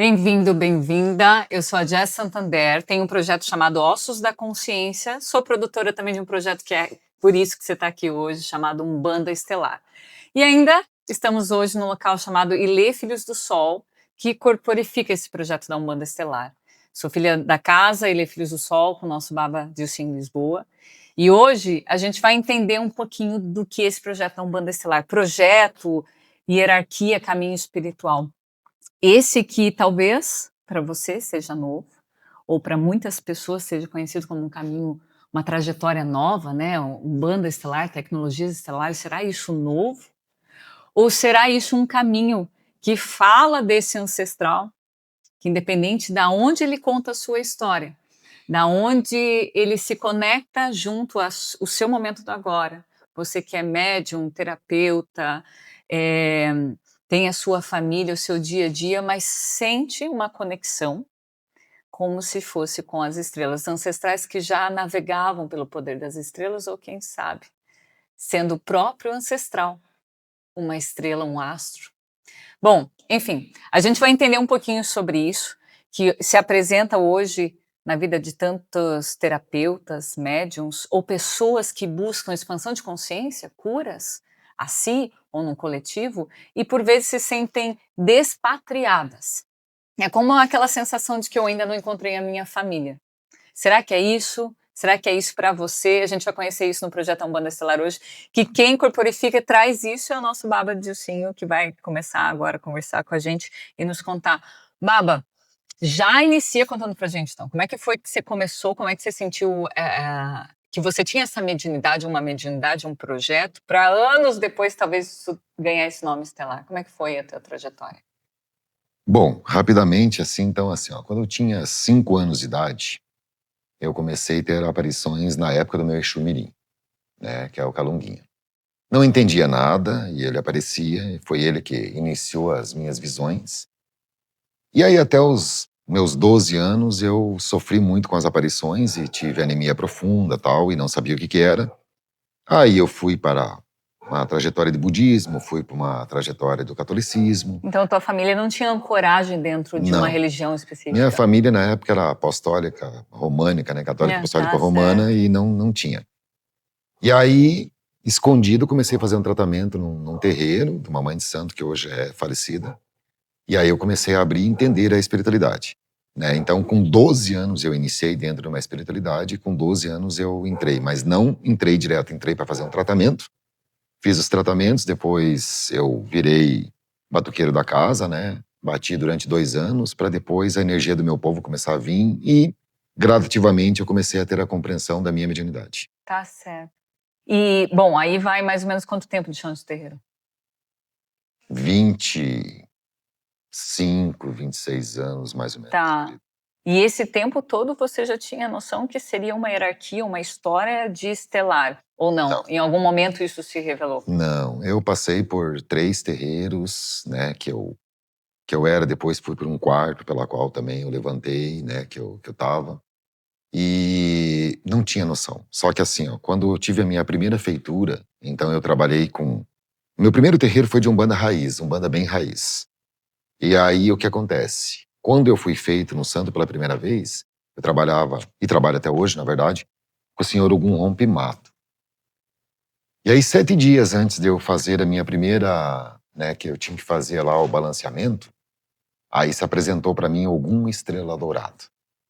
Bem-vindo, bem-vinda. Eu sou a Jess Santander, tenho um projeto chamado Ossos da Consciência, sou produtora também de um projeto que é por isso que você está aqui hoje, chamado Umbanda Estelar. E ainda estamos hoje num local chamado Ilê Filhos do Sol, que corporifica esse projeto da Umbanda Estelar. Sou filha da casa Ilê Filhos do Sol, com o nosso Baba Dilcim em Lisboa. E hoje a gente vai entender um pouquinho do que esse projeto da Umbanda Estelar. Projeto, hierarquia, caminho espiritual. Esse aqui talvez para você seja novo, ou para muitas pessoas seja conhecido como um caminho, uma trajetória nova, né, Umbanda Estelar, tecnologias estelares, será isso novo? Ou será isso um caminho que fala desse ancestral, que independente da onde ele conta a sua história, da onde ele se conecta junto ao seu momento do agora, você que é médium, terapeuta, tem a sua família, o seu dia a dia, mas sente uma conexão como se fosse com as estrelas ancestrais que já navegavam pelo poder das estrelas, ou quem sabe, sendo o próprio ancestral, uma estrela, um astro. Bom, enfim, a gente vai entender um pouquinho sobre isso, que se apresenta hoje na vida de tantos terapeutas, médiums, ou pessoas que buscam expansão de consciência, curas, a si ou no coletivo, e por vezes se sentem despatriadas. É como aquela sensação de que eu ainda não encontrei a minha família. Será que é isso? Será que é isso para você? A gente vai conhecer isso no projeto Umbanda Estelar hoje, que quem corporifica traz isso é o nosso Baba Dilcinho, que vai começar agora a conversar com a gente e nos contar. Baba, já inicia contando pra gente então, como é que foi que você começou, como é que você sentiu que você tinha essa mediunidade, um projeto, para anos depois talvez isso ganhar esse nome estelar. Como é que foi a tua trajetória? Bom, rapidamente, então, quando eu tinha 5 anos de idade, eu comecei a ter aparições na época do meu Exu Mirim, né, que é o Calunguinha. Não entendia nada e ele aparecia, e foi ele que iniciou as minhas visões. E aí, até os meus 12 anos, eu sofri muito com as aparições e tive anemia profunda tal, e não sabia o que era. Aí eu fui para uma trajetória de budismo, fui para uma trajetória do catolicismo. Então a tua família não tinha ancoragem dentro de uma Não. religião Minha específica? família, na época, era apostólica românica, né, católica apostólica Tá romana, certo. e não tinha. E aí, escondido, comecei a fazer um tratamento num terreiro de uma mãe de santo que hoje é falecida. E aí eu comecei a abrir e entender a espiritualidade, né? Então, com 12 anos eu iniciei dentro de uma espiritualidade, e com 12 anos eu entrei, mas não entrei direto, entrei para fazer um tratamento. Fiz os tratamentos, depois eu virei batuqueiro da casa, né? Bati durante 2 anos, para depois a energia do meu povo começar a vir e, gradativamente, eu comecei a ter a compreensão da minha mediunidade. Tá certo. E, bom, aí vai mais ou menos quanto tempo de chão de terreiro? 25, 26 anos, mais ou menos. Tá. E esse tempo todo você já tinha noção que seria uma hierarquia, uma história de estelar, ou não? Não. Em algum momento isso se revelou? Não, eu passei por 3 terreiros, né, que eu era, depois fui para um quarto, pela qual também eu levantei, né, que eu tava. E não tinha noção. Só que assim, ó, quando eu tive a minha primeira feitura, então eu trabalhei com... Meu primeiro terreiro foi de Umbanda raiz, Umbanda bem raiz. E aí o que acontece? Quando eu fui feito no santo pela primeira vez, eu trabalhava, e trabalho até hoje, na verdade, com o senhor Ogum Rompe Mato. E aí 7 dias antes de eu fazer a minha primeira, né, que eu tinha que fazer lá o balanceamento, aí se apresentou para mim Ogum Estrela Dourada,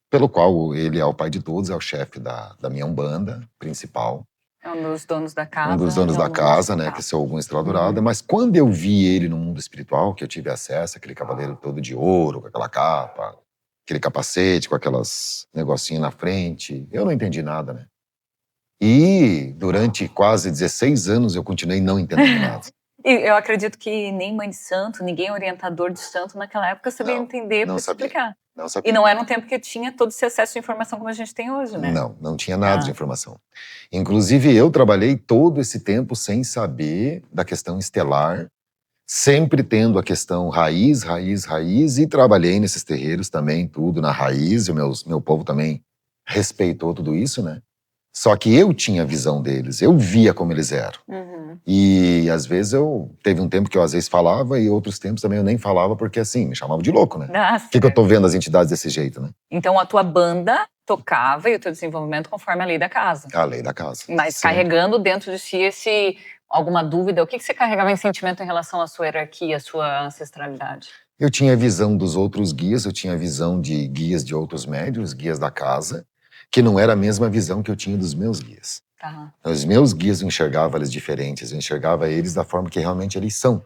pelo qual ele é o pai de todos, é o chefe da minha Umbanda principal. É um dos donos da casa. Um dos donos da casa, né, que é o Ogum Estrela Dourada. Mas quando eu vi ele no mundo espiritual, que eu tive acesso àquele cavaleiro todo de ouro, com aquela capa, aquele capacete, com aquelas negocinhos na frente, eu não entendi nada, né? E durante quase 16 anos eu continuei não entendendo nada. E eu acredito que nem mãe de santo, ninguém orientador de santo naquela época sabia entender para explicar. Não E sabia. não era um tempo que tinha todo esse acesso à informação como a gente tem hoje, né? Não tinha nada de informação. Inclusive, eu trabalhei todo esse tempo sem saber da questão estelar, sempre tendo a questão raiz, e trabalhei nesses terreiros também, tudo na raiz, e meu povo também respeitou tudo isso, né? Só que eu tinha a visão deles, eu via como eles eram. Uhum. E às vezes teve um tempo que eu às vezes falava e outros tempos também eu nem falava porque assim, me chamavam de louco, né? Ah, Por que eu tô certo. vendo as entidades desse jeito, né? Então a tua banda tocava e o teu desenvolvimento conforme a lei da casa. A lei da casa. Mas Sempre. carregando dentro de si alguma dúvida, o que você carregava em sentimento em relação à sua hierarquia, à sua ancestralidade? Eu tinha a visão dos outros guias, eu tinha a visão de guias de outros médiuns, guias da casa, que não era a mesma visão que eu tinha dos meus guias. Tá. Os meus guias eu enxergava eles diferentes, eu enxergava eles da forma que realmente eles são.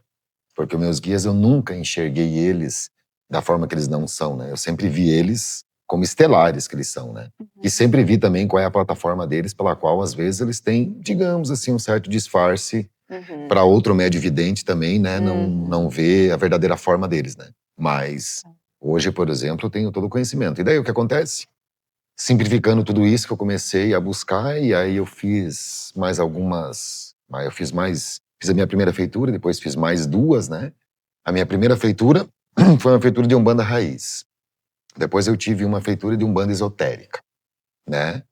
Porque os meus guias eu nunca enxerguei eles da forma que eles não são, né? Eu sempre vi eles como estelares que eles são, né? E sempre vi também qual é a plataforma deles pela qual às vezes eles têm, digamos assim, um certo disfarce Uhum. para outro médio vidente também, né? Uhum. Não ver a verdadeira forma deles, né? Mas hoje, por exemplo, eu tenho todo o conhecimento. E daí o que acontece? Simplificando tudo isso que eu comecei a buscar, e aí eu fiz mais algumas. Eu fiz mais. Fiz a minha primeira feitura, depois fiz mais duas, né? A minha primeira feitura foi uma feitura de Umbanda raiz. Depois eu tive uma feitura de Umbanda esotérica, né?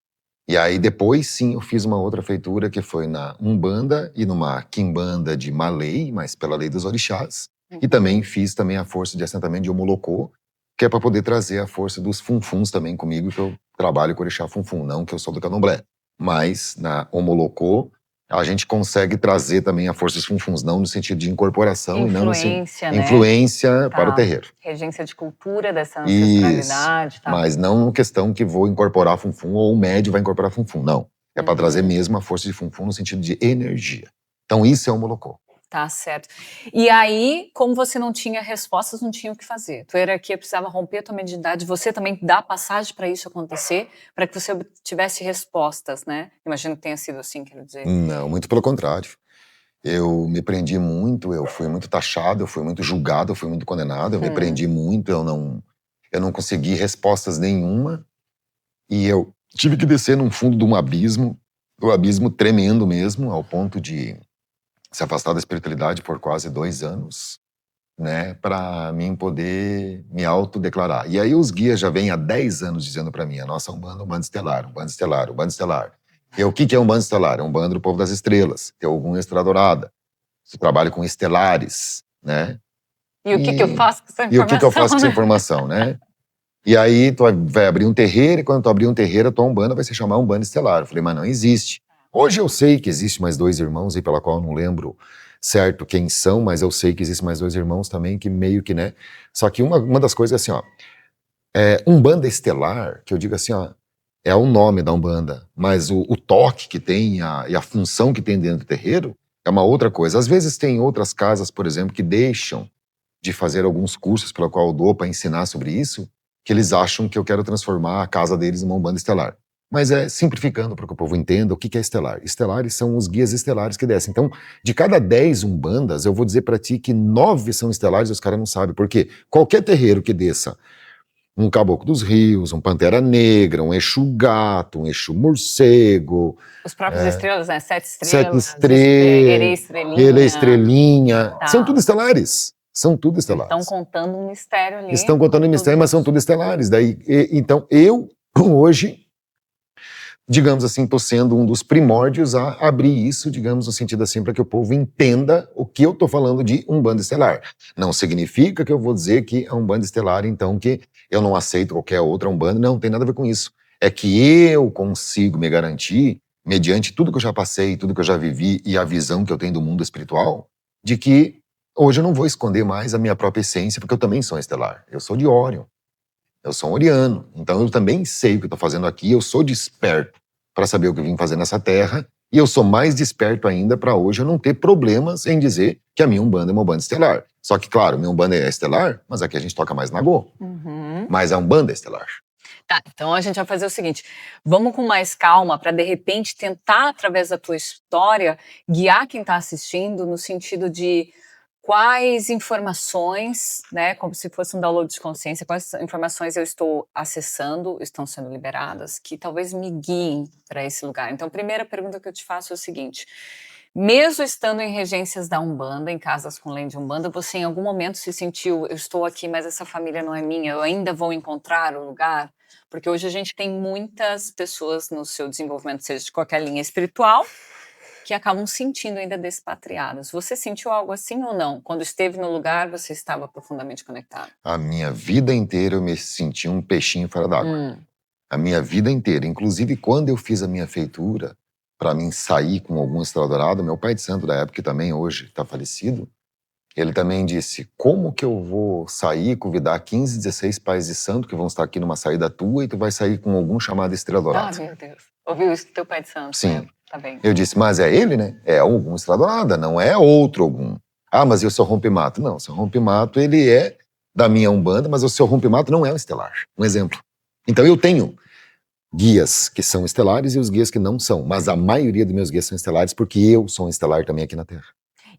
E aí depois sim eu fiz uma outra feitura que foi na Umbanda e numa Quimbanda de Malay, mas pela lei dos orixás. E também fiz também a força de assentamento de Omolocô, que é para poder trazer a força dos funfuns também comigo, que eu trabalho com o orixá funfun, não que eu sou do candomblé. Mas na Omolocô a gente consegue trazer também a força dos funfuns, não no sentido de incorporação e não no sentido Influência, né? influência para o Tá. terreiro. Regência de cultura dessa Isso. ancestralidade, tá? Mas não questão que vou incorporar funfun ou o médio vai incorporar funfun, não. É para trazer mesmo a força de funfun no sentido de energia. Então isso é o molocô. Tá certo. E aí, como você não tinha respostas, não tinha o que fazer. Tua hierarquia precisava romper a tua mediunidade, você também dá passagem para isso acontecer, para que você tivesse respostas, né? Imagino que tenha sido assim, quero dizer. Não, muito pelo contrário. Eu me prendi muito, eu fui muito taxado, eu fui muito julgado, eu fui muito condenado, eu me prendi muito, eu não consegui respostas nenhuma e eu tive que descer no fundo de um abismo tremendo mesmo, ao ponto de se afastar da espiritualidade por quase 2 anos, né, para mim poder me autodeclarar. E aí os guias já vêm há 10 anos dizendo para mim, a nossa Umbanda é um bando estelar, um bando estelar, um bando estelar. E o que é um bando estelar? É um bando do povo das estrelas, tem alguma estrela dourada. Você trabalha com estelares, né? E o que que eu faço com essa E o que eu faço com essa né? informação, né? E aí tu vai abrir um terreiro, e quando tu abrir um terreiro, a tua Umbanda vai se chamar Umbanda Estelar. Eu falei, mas não existe. Hoje eu sei que existe mais 2 irmãos, aí pela qual eu não lembro certo quem são, mas eu sei que existem mais 2 irmãos também, que meio que, né? Só que uma das coisas é assim, ó, Umbanda Estelar, que eu digo assim, ó, é o nome da Umbanda, mas o toque que tem e a função que tem dentro do terreiro é uma outra coisa. Às vezes tem outras casas, por exemplo, que deixam de fazer alguns cursos pela qual eu dou para ensinar sobre isso, que eles acham que eu quero transformar a casa deles numa Umbanda estelar. Mas é simplificando para que o povo entenda o que é estelar. Estelares são os guias estelares que descem. Então, de cada 10 umbandas, eu vou dizer para ti que 9 são estelares e os caras não sabem. Porque qualquer terreiro que desça um Caboclo dos Rios, um Pantera Negra, um Exu Gato, um Exu Morcego, Os próprios estrelas, né? Sete Sete estrelas, Herê Estrelas, Ele Estrelinha. Estrelinha, Tá. são tudo estelares. São tudo Estão estelares. contando um mistério ali. Estão contando mistério, mas são tudo estelares. Então, eu, hoje, digamos assim, estou sendo um dos primórdios a abrir isso, digamos, no sentido assim, para que o povo entenda o que eu estou falando de Umbanda Estelar. Não significa que eu vou dizer que é Umbanda Estelar, então, que eu não aceito qualquer outra Umbanda. Não, tem nada a ver com isso. É que eu consigo me garantir, mediante tudo que eu já passei, tudo que eu já vivi e a visão que eu tenho do mundo espiritual, de que hoje eu não vou esconder mais a minha própria essência, porque eu também sou estelar. Eu sou de Órion. Eu sou um oriano, então eu também sei o que estou fazendo aqui, eu sou desperto para saber o que eu vim fazer nessa terra, e eu sou mais desperto ainda para hoje eu não ter problemas em dizer que a minha Umbanda é uma Umbanda estelar. Só que, claro, minha Umbanda é estelar, mas aqui a gente toca mais Nagô. Mas a Umbanda é estelar. Tá, então a gente vai fazer o seguinte, vamos com mais calma para de repente tentar, através da tua história, guiar quem está assistindo no sentido de quais informações, né, como se fosse um download de consciência, quais informações eu estou acessando, estão sendo liberadas, que talvez me guiem para esse lugar. Então, a primeira pergunta que eu te faço é o seguinte, mesmo estando em regências da Umbanda, em casas com lei de Umbanda, você em algum momento se sentiu, eu estou aqui, mas essa família não é minha, eu ainda vou encontrar o lugar? Porque hoje a gente tem muitas pessoas no seu desenvolvimento, seja de qualquer linha espiritual, que acabam se sentindo ainda despatriadas. Você sentiu algo assim ou não? Quando esteve no lugar, você estava profundamente conectado? A minha vida inteira eu me senti um peixinho fora d'água. Hum. A minha vida inteira. Inclusive, quando eu fiz a minha feitura, para mim sair com algum estrela dourada, meu pai de santo da época, que também hoje está falecido, ele também disse: como que eu vou sair e convidar 15, 16 pais de santo que vão estar aqui numa saída tua e tu vai sair com algum chamado estrela Ah, dourada? meu Deus. Ouviu isso do teu pai de santo na Sim. época, tá bem. Eu disse: mas é ele, né? É algum estrela dourada, não é outro algum. Ah, mas e o seu rompe-mato? Não, o seu rompe-mato, ele é da minha Umbanda, mas o seu rompe-mato não é um estelar. Um exemplo. Então eu tenho guias que são estelares e os guias que não são, mas a maioria dos meus guias são estelares porque eu sou um estelar também aqui na Terra.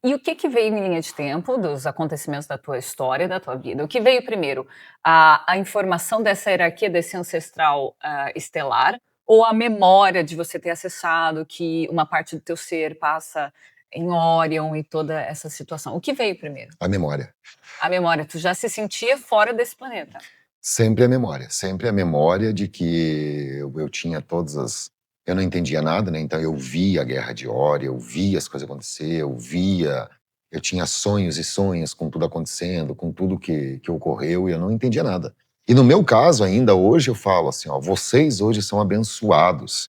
E o que que veio em linha de tempo dos acontecimentos da tua história, da tua vida? O que veio primeiro? A informação dessa hierarquia, desse ancestral, estelar, ou a memória de você ter acessado que uma parte do teu ser passa em Órion e toda essa situação? O que veio primeiro? A memória. A memória, tu já se sentia fora desse planeta. Sempre a memória de que eu tinha todas as. Eu não entendia nada, né? Então eu via a guerra de Ória, eu via as coisas acontecer, eu via. Eu tinha sonhos e sonhos com tudo acontecendo, com tudo que ocorreu, e eu não entendia nada. E no meu caso, ainda hoje, eu falo assim: ó, vocês hoje são abençoados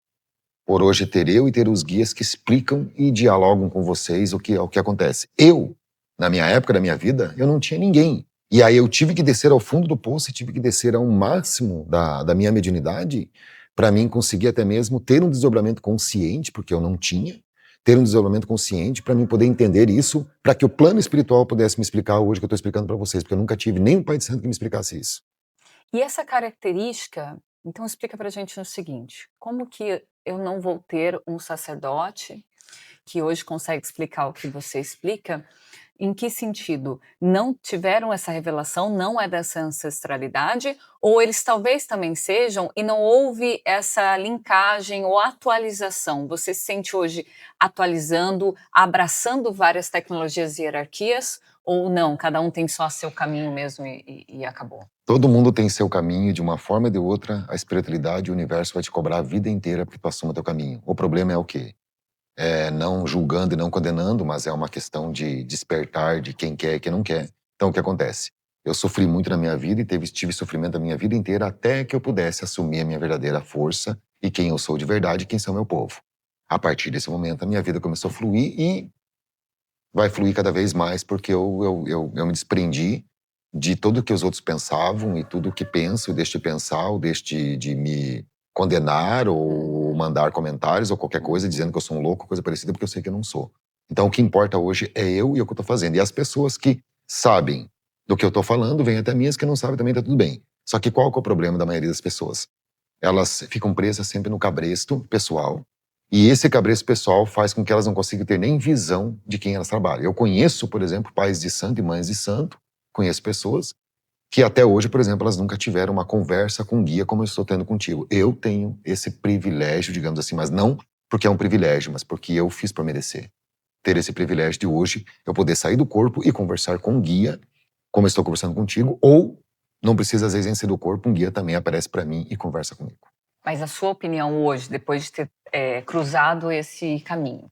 por hoje ter eu e ter os guias que explicam e dialogam com vocês o que acontece. Eu, na minha época da minha vida, eu não tinha ninguém. E aí eu tive que descer ao fundo do poço e tive que descer ao máximo da minha mediunidade para mim conseguir até mesmo ter um desdobramento consciente, porque eu não tinha, ter um desdobramento consciente para mim poder entender isso, para que o plano espiritual pudesse me explicar hoje que eu estou explicando para vocês, porque eu nunca tive nem um pai de santo que me explicasse isso. E essa característica, então explica pra gente o seguinte: como que eu não vou ter um sacerdote que hoje consegue explicar o que você explica? Em que sentido? Não tiveram essa revelação, não é dessa ancestralidade, ou eles talvez também sejam e não houve essa linkagem ou atualização? Você se sente hoje atualizando, abraçando várias tecnologias e hierarquias, ou não, cada um tem só seu caminho mesmo e acabou? Todo mundo tem seu caminho, de uma forma ou de outra, a espiritualidade, o universo vai te cobrar a vida inteira porque tu assuma teu caminho. O problema é o quê? É não julgando e não condenando, mas é uma questão de despertar de quem quer e quem não quer. Então, o que acontece? Eu sofri muito na minha vida e tive sofrimento a minha vida inteira até que eu pudesse assumir a minha verdadeira força e quem eu sou de verdade e quem são meu povo. A partir desse momento, a minha vida começou a fluir e vai fluir cada vez mais porque eu me desprendi de tudo que os outros pensavam e tudo que penso, deixe de pensar, ou deixe de me condenar ou mandar comentários ou qualquer coisa dizendo que eu sou um louco, coisa parecida, porque eu sei que eu não sou. Então o que importa hoje é eu e o que eu tô fazendo. E as pessoas que sabem do que eu tô falando, vêm até mim, as que não sabem também tá tudo bem. Só que qual que é o problema da maioria das pessoas? Elas ficam presas sempre no cabresto pessoal, e esse cabresto pessoal faz com que elas não consigam ter nem visão de quem elas trabalham. Eu conheço, por exemplo, pais de santo e mães de santo, conheço pessoas que até hoje, por exemplo, elas nunca tiveram uma conversa com um guia como eu estou tendo contigo. Eu tenho esse privilégio, digamos assim, mas não porque é um privilégio, mas porque eu fiz por merecer. Ter esse privilégio de hoje eu poder sair do corpo e conversar com um guia, como eu estou conversando contigo, ou não precisa às vezes nem ser do corpo, um guia também aparece para mim e conversa comigo. Mas a sua opinião hoje, depois de ter, cruzado esse caminho,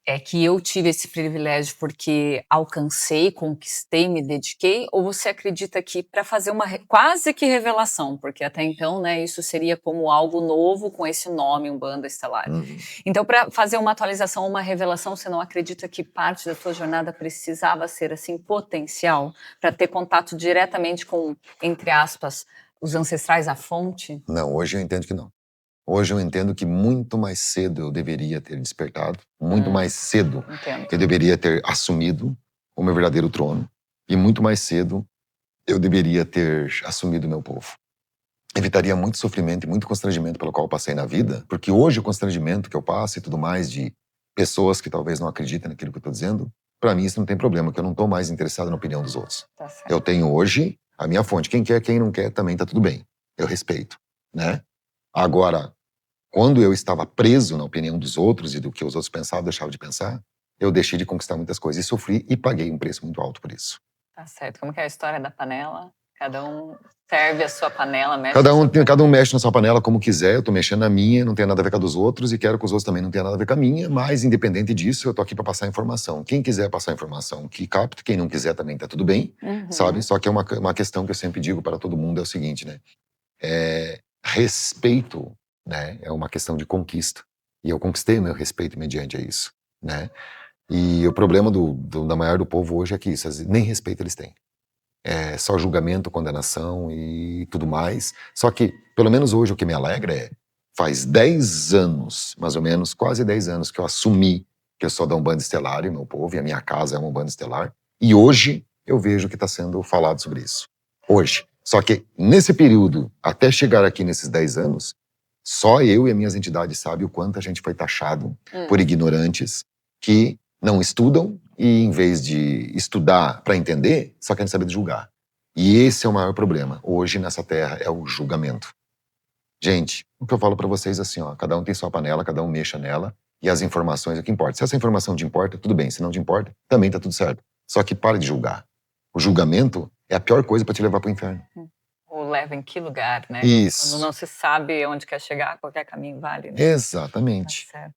é que eu tive esse privilégio porque alcancei, conquistei, me dediquei, ou você acredita que para fazer uma quase que revelação, porque até então, né, isso seria como algo novo com esse nome, Umbanda Estelar. Uhum. Então, para fazer uma atualização, uma revelação, você não acredita que parte da tua jornada precisava ser assim potencial para ter contato diretamente com, entre aspas, os ancestrais, a fonte? Não, hoje eu entendo que não. Hoje eu entendo que muito mais cedo eu deveria ter despertado, muito mais cedo Entendo. eu deveria ter assumido o meu verdadeiro trono, e muito mais cedo eu deveria ter assumido o meu povo. Evitaria muito sofrimento e muito constrangimento pelo qual eu passei na vida, porque hoje o constrangimento que eu passo e tudo mais de pessoas que talvez não acreditem naquilo que eu estou dizendo, para mim isso não tem problema, porque eu não estou mais interessado na opinião dos outros. Tá certo. Eu tenho hoje a minha fonte. Quem quer, quem não quer, também tá tudo bem. Eu respeito, né? Agora, quando eu estava preso na opinião dos outros e do que os outros pensavam, deixava de pensar, eu deixei de conquistar muitas coisas e sofri e paguei um preço muito alto por isso. Tá certo. Como que é a história da panela? Cada um serve a sua panela, mexe Cada na um, sua panela. cada um mexe na sua panela como quiser, eu tô mexendo na minha, não tem nada a ver com a dos outros, e quero que os outros também não tenham nada a ver com a minha, mas independente disso, eu tô aqui para passar informação. Quem quiser passar informação, que capte, quem não quiser também tá tudo bem, sabe? Só que é uma questão que eu sempre digo para todo mundo, é o seguinte, né? Respeito, né, é uma questão de conquista. E eu conquistei o meu respeito mediante a isso, né? E o problema da maior do povo hoje é que isso, nem respeito eles têm. É só julgamento, condenação e tudo mais. Só que, pelo menos hoje, o que me alegra é, faz 10 anos, mais ou menos, quase 10 anos, que eu assumi que eu sou da Umbanda Estelar e meu povo, e a minha casa é uma Umbanda Estelar. E hoje eu vejo que está sendo falado sobre isso. Hoje. Só que nesse período, até chegar aqui nesses 10 anos, só eu e as minhas entidades sabem o quanto a gente foi taxado por ignorantes que não estudam e, em vez de estudar para entender, só querem saber de julgar. E esse é o maior problema hoje nessa terra, é o julgamento. Gente, o que eu falo para vocês é assim, ó, cada um tem sua panela, cada um mexa nela, e as informações é o que importa. Se essa informação te importa, tudo bem. Se não te importa, também tá tudo certo. Só que pare de julgar. O julgamento é a pior coisa para te levar pro inferno. Ou leva em que lugar, né? Isso. Quando não se sabe onde quer chegar, qualquer caminho vale, né? Exatamente. Tá certo.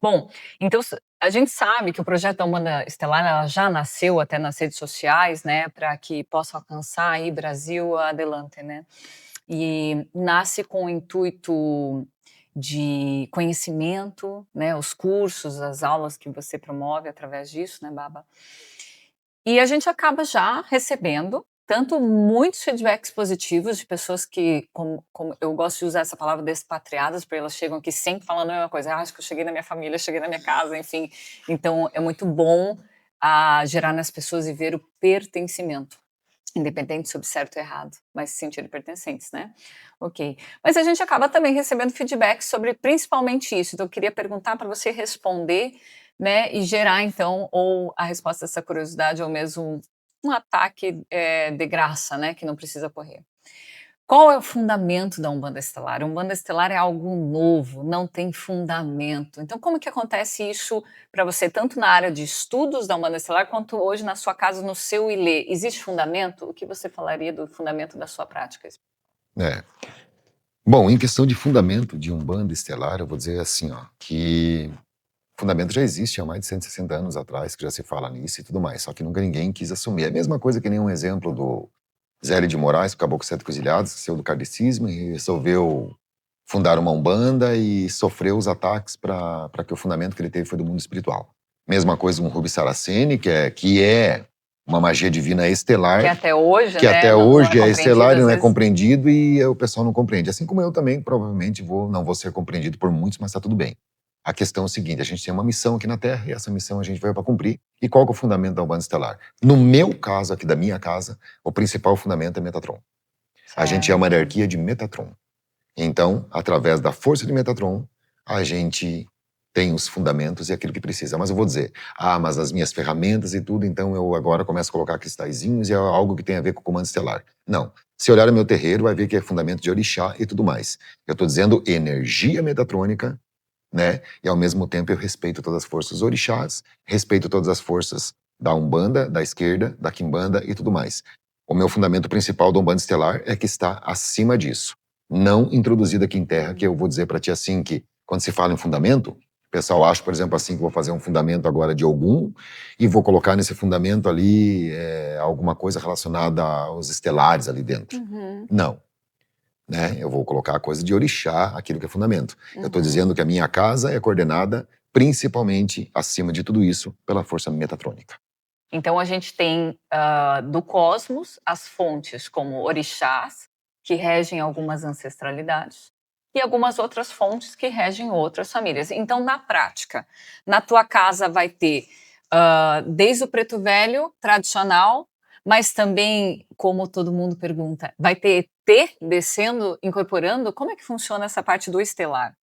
Bom, então a gente sabe que o projeto da Umbanda Estelar ela já nasceu até nas redes sociais, né, para que possa alcançar aí Brasil adelante, né? E nasce com o intuito de conhecimento, né, os cursos, as aulas que você promove através disso, né, Baba? E a gente acaba já recebendo tanto muitos feedbacks positivos de pessoas que, como eu gosto de usar essa palavra despatriadas, porque elas chegam aqui sempre falando a mesma coisa. Acho que eu cheguei na minha família, cheguei na minha casa, enfim. Então, é muito bom gerar nas pessoas e ver o pertencimento, independente sobre certo ou errado, mas se sentirem pertencentes, né? Ok. Mas a gente acaba também recebendo feedback sobre principalmente isso. Então, eu queria perguntar para você responder, né, e gerar, então, ou a resposta dessa curiosidade, ou mesmo um ataque de graça, né, que não precisa correr. Qual é o fundamento da Umbanda Estelar? A Umbanda Estelar é algo novo, não tem fundamento. Então, como que acontece isso para você, tanto na área de estudos da Umbanda Estelar, quanto hoje na sua casa, no seu ilê? Existe fundamento? O que você falaria do fundamento da sua prática? Bom, em questão de fundamento de Umbanda Estelar, eu vou dizer assim, ó, que fundamento já existe há mais de 160 anos atrás, que já se fala nisso e tudo mais, só que nunca ninguém quis assumir. É a mesma coisa que nem um exemplo do Zélio de Moraes, o Caboclo Sete Cruzilhadas, que saiu do kardecismo e resolveu fundar uma Umbanda e sofreu os ataques para que o fundamento que ele teve foi do mundo espiritual. Mesma coisa com o Rubi Saraceni, que é uma magia divina estelar, Que até hoje, que né, até não hoje é é estelar e não é vezes. compreendido e o pessoal não compreende. Assim como eu também, provavelmente, não vou ser compreendido por muitos, mas está tudo bem. A questão é o seguinte, a gente tem uma missão aqui na Terra e essa missão a gente veio para cumprir. E qual que é o fundamento da Umbanda Estelar? No meu caso, aqui da minha casa, o principal fundamento é Metatron. A gente é uma hierarquia de Metatron. Então, através da força de Metatron, a gente tem os fundamentos e aquilo que precisa. Mas eu vou dizer, mas as minhas ferramentas e tudo, então eu agora começo a colocar cristalzinhos e é algo que tem a ver com o comando estelar. Não. Se olhar o meu terreiro, vai ver que é fundamento de orixá e tudo mais. Eu estou dizendo energia metatrônica, né? E ao mesmo tempo eu respeito todas as forças orixás, respeito todas as forças da Umbanda, da esquerda, da Quimbanda e tudo mais. O meu fundamento principal da Umbanda Estelar é que está acima disso. Não introduzido aqui em terra, que eu vou dizer para ti assim que, quando se fala em fundamento, o pessoal acha, por exemplo, assim, que vou fazer um fundamento agora de Ogum e vou colocar nesse fundamento ali alguma coisa relacionada aos estelares ali dentro. Não. Né? Eu vou colocar a coisa de orixá, aquilo que é fundamento. Eu estou dizendo que a minha casa é coordenada principalmente, acima de tudo isso, pela força metatrônica. Então a gente tem do cosmos as fontes como orixás, que regem algumas ancestralidades, e algumas outras fontes que regem outras famílias. Então, na prática, na tua casa vai ter desde o preto velho, tradicional, mas também, como todo mundo pergunta, vai ter ET descendo, incorporando? Como é que funciona essa parte do estelar?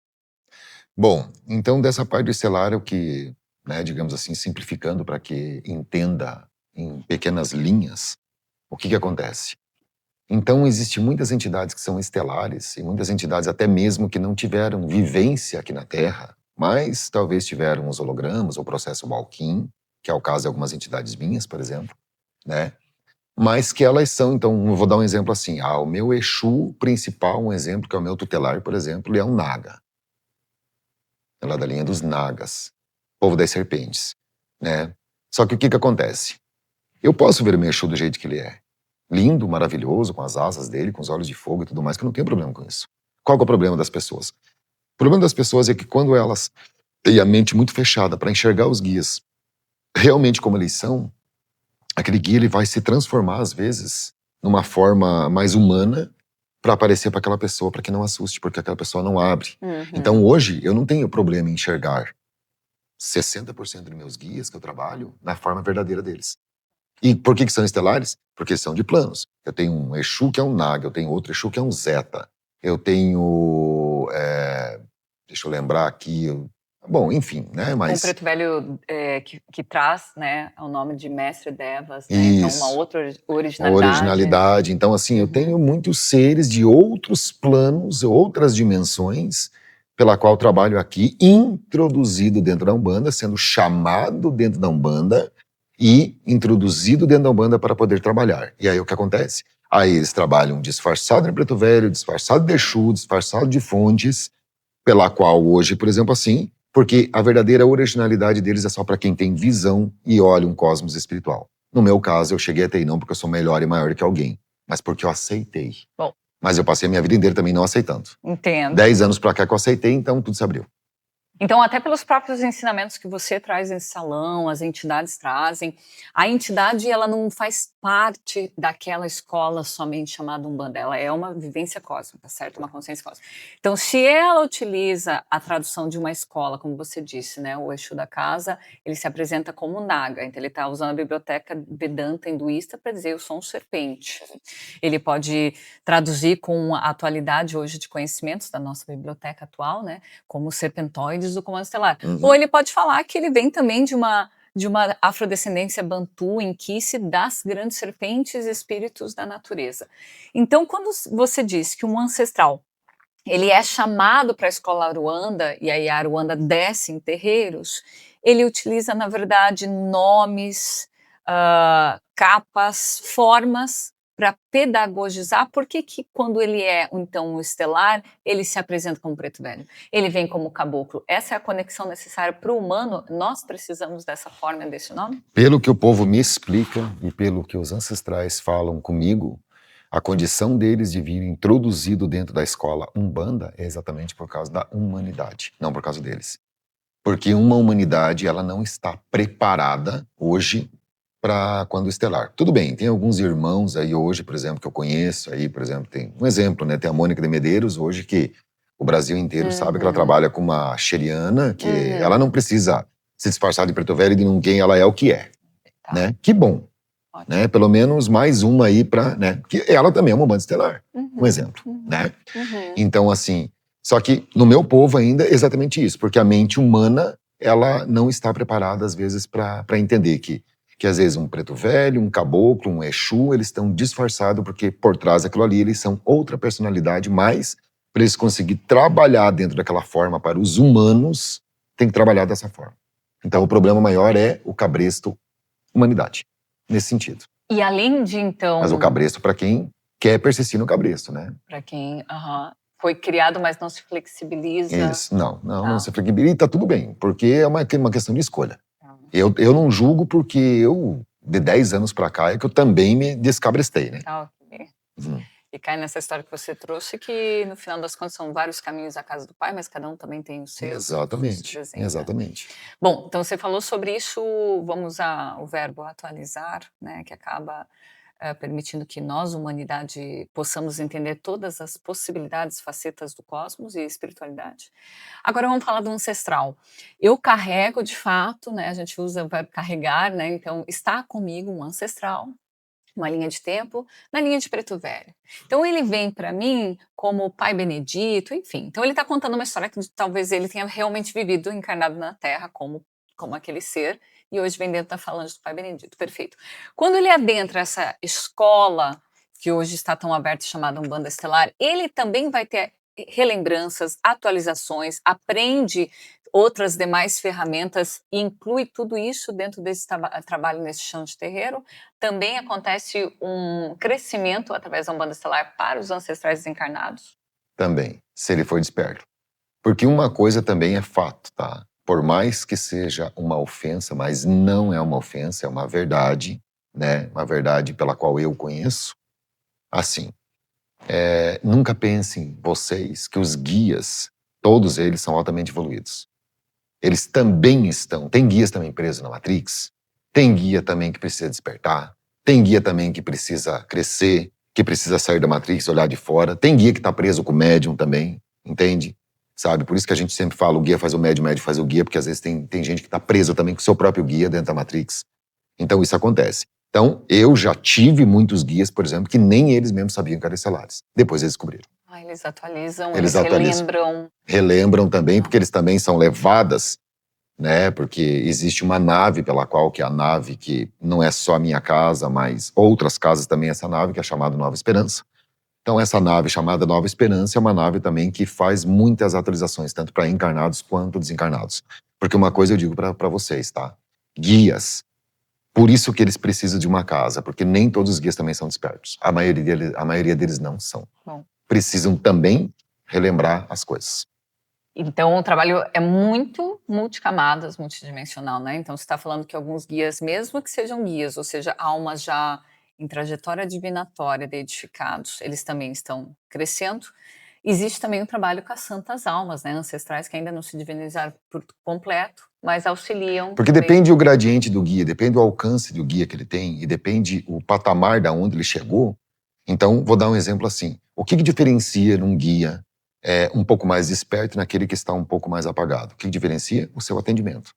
Bom, então dessa parte do estelar, o que, né, digamos assim, simplificando para que entenda em pequenas linhas, o que acontece? Então, existem muitas entidades que são estelares e muitas entidades até mesmo que não tiveram vivência aqui na Terra, mas talvez tiveram os hologramas ou processo Walking, que é o caso de algumas entidades minhas, por exemplo, né? mas que elas são, então, eu vou dar um exemplo assim, o meu Exu principal, um exemplo, que é o meu tutelar, por exemplo, ele é um Naga. É lá da linha dos Nagas, povo das serpentes, né? Só que o que que acontece? Eu posso ver o meu Exu do jeito que ele é. Lindo, maravilhoso, com as asas dele, com os olhos de fogo e tudo mais, que eu não tenho problema com isso. Qual que é o problema das pessoas? O problema das pessoas é que quando elas têm a mente muito fechada para enxergar os guias realmente como eles são, aquele guia ele vai se transformar, às vezes, numa forma mais humana para aparecer para aquela pessoa, para que não assuste, porque aquela pessoa não abre. Então hoje eu não tenho problema em enxergar 60% dos meus guias que eu trabalho na forma verdadeira deles. E por que são estelares? Porque são de planos. Eu tenho um Exu que é um Naga, eu tenho outro Exu que é um Zeta. Eu tenho. Deixa eu lembrar aqui. Bom, enfim, né? Um Mas. preto velho que traz, né, o nome de Mestre Devas, né? Então uma Isso. outra Uma originalidade. originalidade. Então, assim, eu tenho muitos seres de outros planos, outras dimensões, pela qual trabalho aqui, introduzido dentro da Umbanda, sendo chamado dentro da Umbanda e introduzido dentro da Umbanda para poder trabalhar. E aí o que acontece? Aí eles trabalham disfarçado de preto velho, disfarçado de Exu, disfarçado de fontes, pela qual hoje, por exemplo, assim, porque a verdadeira originalidade deles é só para quem tem visão e olha um cosmos espiritual. No meu caso, eu cheguei até aí não porque eu sou melhor e maior que alguém, mas porque eu aceitei. Bom. Mas eu passei a minha vida inteira também não aceitando. Entendo. 10 anos pra cá que eu aceitei, então tudo se abriu. Então, até pelos próprios ensinamentos que você traz nesse salão, as entidades trazem, a entidade ela não faz parte daquela escola somente chamada Umbanda, ela é uma vivência cósmica, certo? Uma consciência cósmica. Então, se ela utiliza a tradução de uma escola, como você disse, né, o Exu da casa, ele se apresenta como Naga, então ele está usando a biblioteca Vedanta hinduísta para dizer eu sou um serpente. Ele pode traduzir com a atualidade hoje de conhecimentos da nossa biblioteca atual, né, como serpentoides do comando estelar. Ou ele pode falar que ele vem também de uma afrodescendência bantu, inquice, das grandes serpentes e espíritos da natureza. Então, quando você diz que um ancestral ele é chamado para a escola Aruanda, e aí a Aruanda desce em terreiros, ele utiliza, na verdade, nomes, capas, formas para pedagogizar. Por que quando ele é, então, um estelar, ele se apresenta como preto velho? Ele vem como caboclo. Essa é a conexão necessária para o humano? Nós precisamos dessa forma e desse nome? Pelo que o povo me explica e pelo que os ancestrais falam comigo, a condição deles de vir introduzido dentro da escola Umbanda é exatamente por causa da humanidade, não por causa deles. Porque uma humanidade, ela não está preparada hoje para quando estelar. Tudo bem, tem alguns irmãos aí hoje, por exemplo, que eu conheço aí, por exemplo, tem um exemplo, né? Tem a Mônica de Medeiros hoje que o Brasil inteiro sabe que ela trabalha com uma xeriana, que ela não precisa se disfarçar de preto velho e de ninguém, ela é o que é, né? Que bom, né? Pelo menos mais uma aí para, né? Que ela também é uma banda estelar, um exemplo, né? Então, assim, só que no meu povo ainda é exatamente isso, porque a mente humana, ela não está preparada às vezes para entender que às vezes um preto velho, um caboclo, um Exu, eles estão disfarçados porque por trás daquilo ali eles são outra personalidade, mas para eles conseguir trabalhar dentro daquela forma para os humanos, tem que trabalhar dessa forma. Então o problema maior é o cabresto humanidade, nesse sentido. E além de, então... Mas o cabresto para quem quer persistir no cabresto, né? Para quem foi criado, mas não se flexibiliza. Isso, não se flexibiliza. E tá tudo bem, porque é uma questão de escolha. Eu não julgo porque eu, de 10 anos para cá, é que eu também me descabrestei, né? Ok. E cai nessa história que você trouxe, que no final das contas são vários caminhos à casa do pai, mas cada um também tem os seus. Exatamente, desenhos, exatamente. Né? Bom, então você falou sobre isso, vamos usar o verbo atualizar, né, que acaba permitindo que nós, humanidade, possamos entender todas as possibilidades, facetas do cosmos e espiritualidade. Agora vamos falar do ancestral. Eu carrego, de fato, né, a gente usa o verbo carregar, né, então está comigo um ancestral, uma linha de tempo, na linha de preto velho. Então ele vem para mim como pai Benedito, enfim. Então ele está contando uma história que talvez ele tenha realmente vivido, encarnado na Terra como aquele ser, e hoje vem dentro da falange do pai Benedito, perfeito. Quando ele adentra essa escola, que hoje está tão aberta, chamada Umbanda Estelar, ele também vai ter relembranças, atualizações, aprende outras demais ferramentas e inclui tudo isso dentro desse trabalho nesse chão de terreiro. Também acontece um crescimento através da Umbanda Estelar para os ancestrais desencarnados? Também, se ele for desperto. Porque uma coisa também é fato, tá? Por mais que seja uma ofensa, mas não é uma ofensa, é uma verdade, né? Uma verdade pela qual eu conheço. Assim, nunca pensem vocês que os guias, todos eles são altamente evoluídos. Eles também estão, tem guias também presos na Matrix, tem guia também que precisa despertar, tem guia também que precisa crescer, que precisa sair da Matrix, olhar de fora, tem guia que está preso com o médium também, entende? Sabe? Por isso que a gente sempre fala, o guia faz o médium faz o guia, porque às vezes tem gente que está presa também com o seu próprio guia dentro da Matrix. Então isso acontece. Então, eu já tive muitos guias, por exemplo, que nem eles mesmos sabiam que eram estelares. Depois eles descobriram. Eles atualizam, Eles eles atualizam. relembram. Relembram também, porque eles também são levadas, né? Porque existe uma nave pela qual, que é a nave que não é só a minha casa, mas outras casas também, essa nave que é chamada Nova Esperança. Então, essa nave chamada Nova Esperança é uma nave também que faz muitas atualizações, tanto para encarnados quanto desencarnados. Porque uma coisa eu digo para vocês, tá? Guias. Por isso que eles precisam de uma casa, porque nem todos os guias também são despertos. A maioria deles não são. Bom. Precisam também relembrar as coisas. Então, o trabalho é muito multicamadas, multidimensional, né? Então, você está falando que alguns guias, mesmo que sejam guias, ou seja, almas já em trajetória divinatória de edificados, eles também estão crescendo. Existe também o trabalho com as santas almas, né? Ancestrais que ainda não se divinizaram por completo, mas auxiliam. Porque também. depende o gradiente do guia, depende o alcance do guia que ele tem e depende o patamar da onde ele chegou. Então, vou dar um exemplo assim. O que diferencia num guia um pouco mais desperto naquele que está um pouco mais apagado? O que diferencia? O seu atendimento.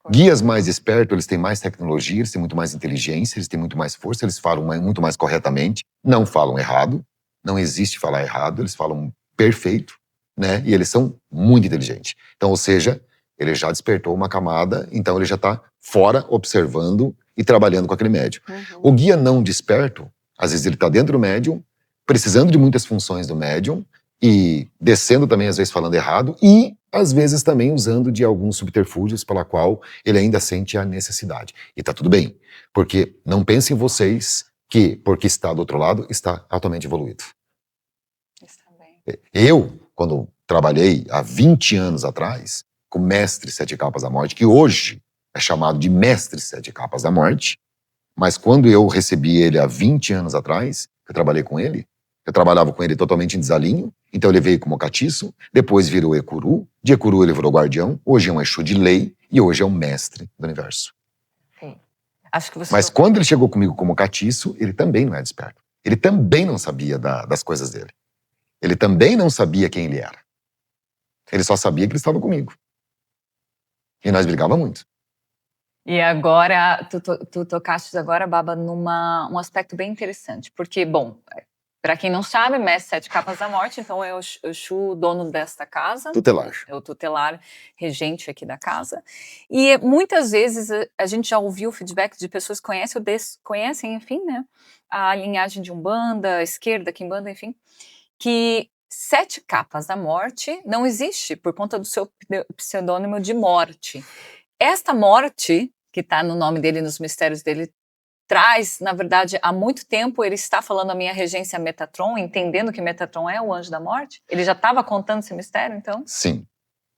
Guias mais espertos, eles têm mais tecnologia, eles têm muito mais inteligência, eles têm muito mais força, eles falam muito mais corretamente, não falam errado, não existe falar errado, eles falam perfeito, né? E eles são muito inteligentes. Então, ou seja, ele já despertou uma camada, então ele já está fora, observando e trabalhando com aquele médium. O guia não desperto, às vezes ele está dentro do médium, precisando de muitas funções do médium, e descendo também, às vezes, falando errado, e às vezes também usando de alguns subterfúgios pela qual ele ainda sente a necessidade. E tá tudo bem, porque não pensem vocês que, porque está do outro lado, está altamente evoluído. Está bem. Eu, quando trabalhei há 20 anos atrás, com o Mestre Sete Capas da Morte, que hoje é chamado de Mestre Sete Capas da Morte, mas quando eu recebi ele há 20 anos atrás, eu trabalhei com ele, eu trabalhava com ele totalmente em desalinho, então ele veio como catiço, depois virou Ecuru, de Ecuru ele virou guardião, hoje é um Exu de lei e hoje é um mestre do universo. Sim. Acho que você Mas quando ele chegou comigo como catiço, ele também não é desperto. Ele também não sabia das coisas dele. Ele também não sabia quem ele era. Ele só sabia que ele estava comigo. E nós brigávamos muito. E agora, tu tocaste agora, Baba, um aspecto bem interessante, porque, bom, para quem não sabe, Mestre Sete Capas da Morte, então é o Exu, dono desta casa. Tutelar. É o tutelar, regente aqui da casa. E muitas vezes a gente já ouviu feedback de pessoas que conhecem ou desconhecem, enfim, né? A linhagem de Umbanda, esquerda, Quimbanda, enfim, que Sete Capas da Morte não existe por conta do seu pseudônimo de morte. Esta morte, que está no nome dele, nos mistérios dele, traz, na verdade, há muito tempo ele está falando a minha regência Metatron, entendendo que Metatron é o anjo da morte? Ele já estava contando esse mistério, então? Sim.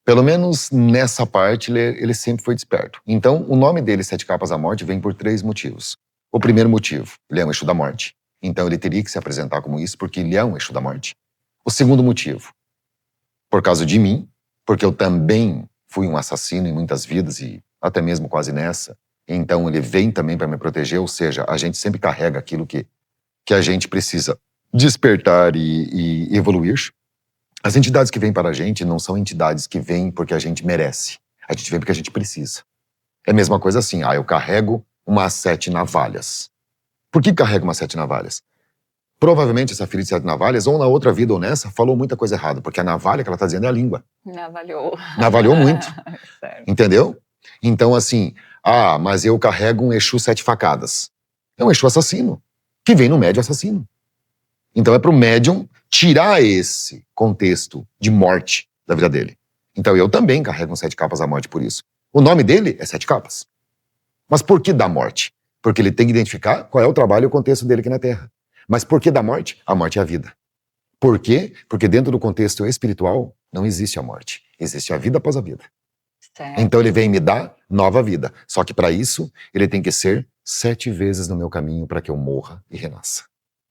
Pelo menos nessa parte, ele sempre foi desperto. Então, o nome dele, Sete Capas da Morte, vem por 3 motivos. O primeiro motivo, ele é um Exu da morte. Então, ele teria que se apresentar como isso, porque ele é um Exu da morte. O segundo motivo, por causa de mim, porque eu também fui um assassino em muitas vidas, e até mesmo quase nessa. Então, ele vem também para me proteger, ou seja, a gente sempre carrega aquilo que a gente precisa despertar e evoluir. As entidades que vêm para a gente não são entidades que vêm porque a gente merece. A gente vem porque a gente precisa. É a mesma coisa assim, eu carrego umas 7 navalhas. Por que carrego umas 7 navalhas? Provavelmente essa filha de 7 navalhas, ou na outra vida ou nessa, falou muita coisa errada, porque a navalha que ela está dizendo é a língua. Navalhou. Navalhou muito. Entendeu? Então assim, mas eu carrego um Exu 7 facadas. É um Exu assassino, que vem no médium assassino. Então é pro médium tirar esse contexto de morte da vida dele. Então eu também carrego um 7 capas da morte por isso. O nome dele é 7 capas. Mas por que da morte? Porque ele tem que identificar qual é o trabalho e o contexto dele aqui na Terra. Mas por que da morte? A morte é a vida. Por quê? Porque dentro do contexto espiritual não existe a morte. Existe a vida após a vida. Certo. Então ele vem me dar nova vida. Só que para isso, ele tem que ser 7 vezes no meu caminho para que eu morra e renasça.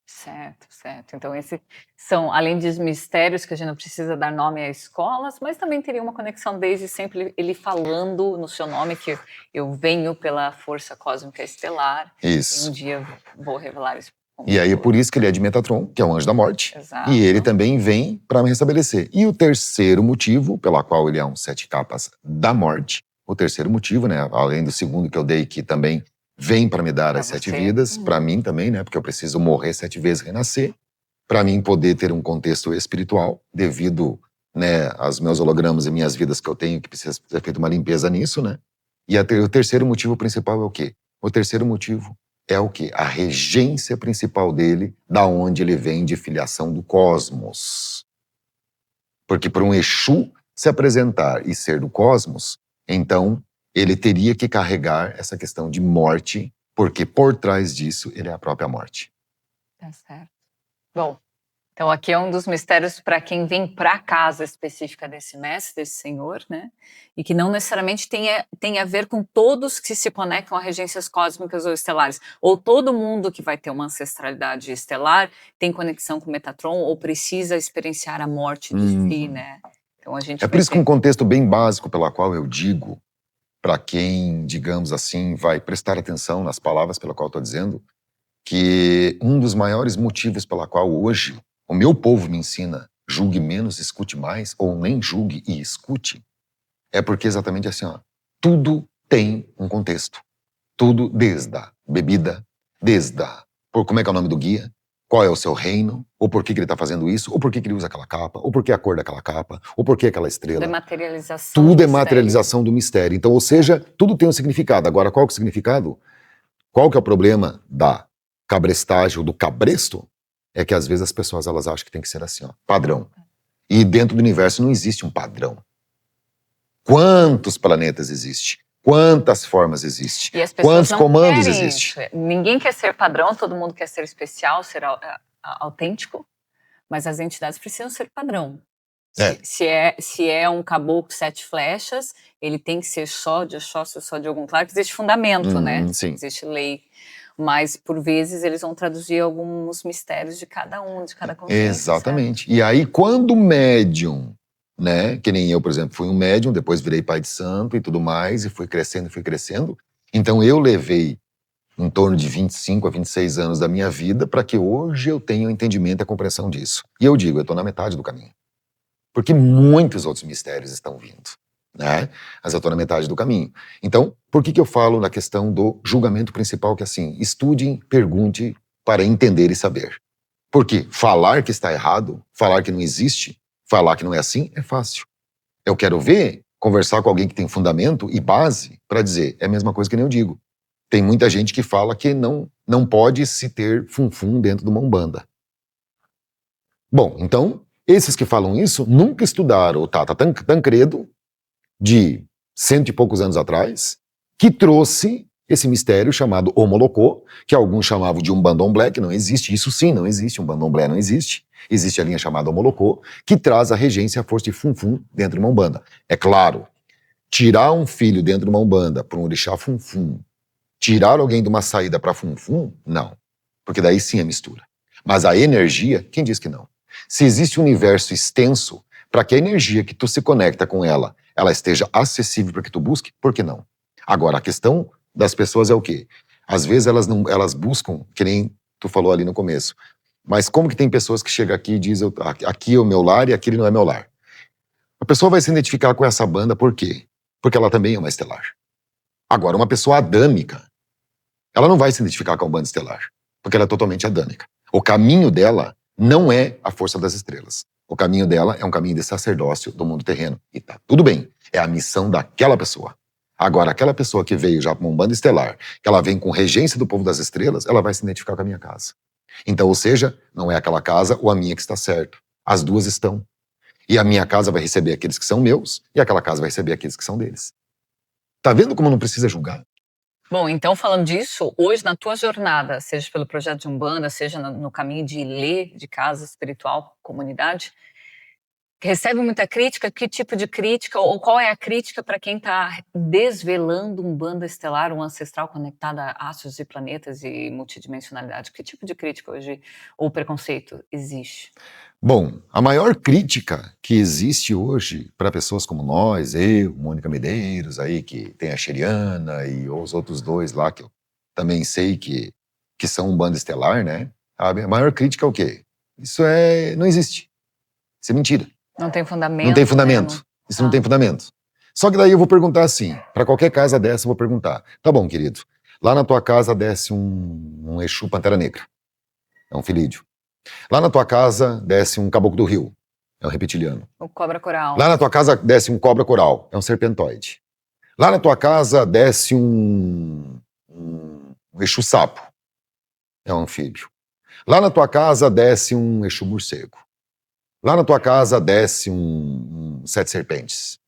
Certo, certo. Então esses são, além dos mistérios que a gente não precisa dar nome a escolas, mas também teria uma conexão desde sempre ele falando no seu nome que eu venho pela força cósmica estelar. Isso. E um dia vou revelar isso. E aí é por isso que ele é de Metatron, que é o anjo da morte. Exato. E ele também vem para me restabelecer. E o terceiro motivo, pela qual ele é um 7 capas da morte, o terceiro motivo, né, além do segundo que eu dei, que também vem para me dar Pra as 7 você. vidas, para mim também, né, porque eu preciso morrer 7 vezes e renascer, para mim poder ter um contexto espiritual, devido, né, aos meus hologramas e minhas vidas que eu tenho, que precisa ser feita uma limpeza nisso, né. E o terceiro motivo principal é o quê? O terceiro motivo é o quê? A regência principal dele, da onde ele vem de filiação do cosmos. Porque para um Exu se apresentar e ser do cosmos, então ele teria que carregar essa questão de morte, porque por trás disso ele é a própria morte. Tá certo. Bom, então aqui é um dos mistérios para quem vem para a casa específica desse mestre, desse senhor, né? E que não necessariamente tem a ver com todos que se conectam a regências cósmicas ou estelares. Ou todo mundo que vai ter uma ancestralidade estelar tem conexão com Metatron ou precisa experienciar a morte de si, né? Então a gente É por isso que um contexto bem básico pela qual eu digo, para quem, digamos assim, vai prestar atenção nas palavras pela qual eu estou dizendo, que um dos maiores motivos pela qual hoje o meu povo me ensina julgue menos, escute mais, ou nem julgue e escute, é porque exatamente assim, ó, tudo tem um contexto. Tudo desde a bebida, como é que é o nome do guia, qual é o seu reino, ou por que ele está fazendo isso, ou por que ele usa aquela capa, ou por que a cor daquela capa, ou por que aquela estrela. Tudo é materialização. Tudo do é mistério. materialização do mistério. Então, ou seja, tudo tem um significado. Agora, qual que é o significado? Qual que é o problema da cabrestagem ou do cabresto? É que às vezes as pessoas elas acham que tem que ser assim, ó, padrão. E dentro do universo não existe um padrão. Quantos planetas existem? Quantas formas existem? E as pessoas Quantos não comandos querem existem? isso. Ninguém quer ser padrão, todo mundo quer ser especial, ser autêntico, mas as entidades precisam ser padrão. Se é um caboclo 7 flechas, ele tem que ser só de Oxóssi, só de algum. Claro que existe fundamento, né? Sim. Existe lei. Mas, por vezes, eles vão traduzir alguns mistérios de cada um, de cada consciência. Exatamente. E aí, quando o médium, né, que nem eu, por exemplo, fui um médium, depois virei pai de santo e tudo mais, e fui crescendo. Então, eu levei em torno de 25 a 26 anos da minha vida para que hoje eu tenha o entendimento e a compreensão disso. E eu digo, eu estou na metade do caminho. Porque muitos outros mistérios estão vindo, né? Mas eu estou na metade do caminho. Então, por que eu falo na questão do julgamento principal, que é assim, estude, pergunte para entender e saber. Porque falar que está errado, falar que não existe, falar que não é assim, é fácil. Eu quero ver, conversar com alguém que tem fundamento e base para dizer, é a mesma coisa que nem eu digo. Tem muita gente que fala que não pode se ter funfum dentro de uma umbanda. Bom, então, esses que falam isso nunca estudaram o Tata Tancredo, de 100 e poucos anos atrás, que trouxe esse mistério chamado Omolocô, que alguns chamavam de Umbandomblé, que não existe. Isso sim, não existe. Umbandomblé não existe. Existe a linha chamada Omolocô, que traz a regência e a força de funfum dentro de uma umbanda. É claro, tirar um filho dentro de uma umbanda para um orixá funfum, tirar alguém de uma saída para funfum, não. Porque daí sim é mistura. Mas a energia, quem diz que não? Se existe um universo extenso, para que a energia que tu se conecta com ela esteja acessível para que tu busque, por que não? Agora, a questão das pessoas é o quê? Às vezes elas buscam, que nem tu falou ali no começo, mas como que tem pessoas que chegam aqui e dizem, aqui é o meu lar e aquele não é meu lar? A pessoa vai se identificar com essa banda por quê? Porque ela também é uma estelar. Agora, uma pessoa adâmica, ela não vai se identificar com a banda estelar, porque ela é totalmente adâmica. O caminho dela não é a força das estrelas. O caminho dela é um caminho de sacerdócio do mundo terreno. E tá tudo bem. É a missão daquela pessoa. Agora, aquela pessoa que veio já para uma umbanda estelar, que ela vem com regência do povo das estrelas, ela vai se identificar com a minha casa. Então, ou seja, não é aquela casa ou a minha que está certo. As duas estão. E a minha casa vai receber aqueles que são meus, e aquela casa vai receber aqueles que são deles. Tá vendo como não precisa julgar? Bom, então falando disso, hoje na tua jornada, seja pelo projeto de Umbanda, seja no caminho de ler de casa espiritual, comunidade, recebe muita crítica? Que tipo de crítica ou qual é a crítica para quem está desvelando Umbanda estelar, um ancestral conectado a astros e planetas e multidimensionalidade? Que tipo de crítica hoje ou preconceito existe? Bom, a maior crítica que existe hoje para pessoas como nós, eu, Mônica Medeiros, aí que tem a Xeriana e os outros dois lá que eu também sei que são um bando estelar, né? Sabe? A maior crítica é o quê? Isso não existe. Isso é mentira. Não tem fundamento, Não tem né? fundamento. Isso não tem fundamento. Só que daí eu vou perguntar assim, para qualquer casa dessa eu vou perguntar, tá bom, querido, lá na tua casa desce um Exu Pantera Negra, é um filídeo. Lá na tua casa desce um Caboclo do Rio, é um reptiliano. O cobra coral. Lá na tua casa desce um Cobra Coral, é um serpentoide. Lá na tua casa desce um Exu Sapo, é um anfíbio. Lá na tua casa desce um Exu Morcego. Lá na tua casa desce um Sete Serpentes,